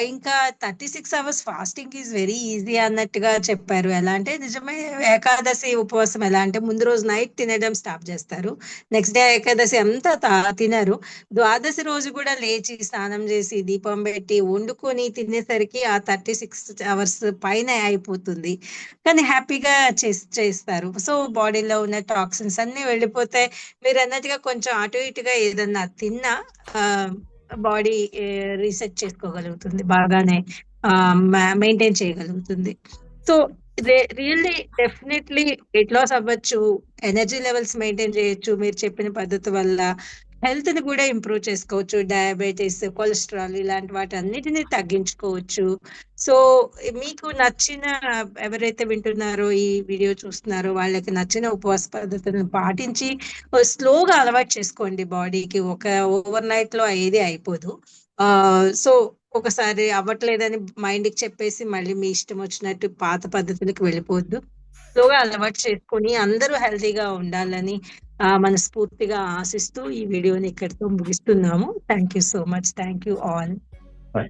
ఇంకా 36 hours fasting is very easy అన్నట్టుగా చెప్పారు. ఎలా అంటే నిజమే, ఏకాదశి ఉపవాసం ఎలా అంటే ముందు రోజు నైట్ తినడం స్టాప్ చేస్తారు. నెక్స్ట్ డే ఏకాదశి అంతా తినరు. ద్వాదశి రోజు కూడా లేచి స్నానం చేసి దీపం పెట్టి వండుకొని తినేసరికి ఆ 36 అవర్స్ పైన అయిపోతుంది. కానీ హ్యాపీగా చేస్తారు. సో బాడీలో ఉన్న టాక్సిన్స్ అన్ని వెళ్ళిపోతాయి. మీరు అన్నట్టుగా కొంచెం అటు ఇటుగా ఏదన్నా తిన్నా బాడీ రీసెట్ చేసుకోగలుగుతుంది, బాగానే మెయింటైన్ చేయగలుగుతుంది. So really definitely weight loss అవ్వచ్చు, ఎనర్జీ లెవెల్స్ మెయింటైన్ చేయొచ్చు మీరు చెప్పిన పద్ధతి వల్ల. హెల్త్ ని కూడా ఇంప్రూవ్ చేసుకోవచ్చు. డయాబెటీస్, కొలెస్ట్రాల్ ఇలాంటి వాటి అన్నిటిని తగ్గించుకోవచ్చు. సో మీకు నచ్చిన, ఎవరైతే వింటున్నారో ఈ వీడియో చూస్తున్నారో వాళ్ళకి నచ్చిన ఉపవాస పద్ధతులను పాటించి స్లోగా అలవాటు చేసుకోండి బాడీకి. ఓవర్ నైట్ లో ఏది అయిపోదు. సో ఒకసారి అవ్వట్లేదని మైండ్ కి చెప్పేసి మళ్ళీ మీ ఇష్టం వచ్చినట్టు పాత పద్ధతులకు వెళ్ళిపోవద్దు. స్లోగా అలవాటు చేసుకొని అందరూ హెల్తీగా ఉండాలని మనస్ఫూర్తిగా ఆశిస్తూ ఈ వీడియోని ఇక్కడితో ముగిస్తున్నాము. Thank you so much. Thank you all. Bye.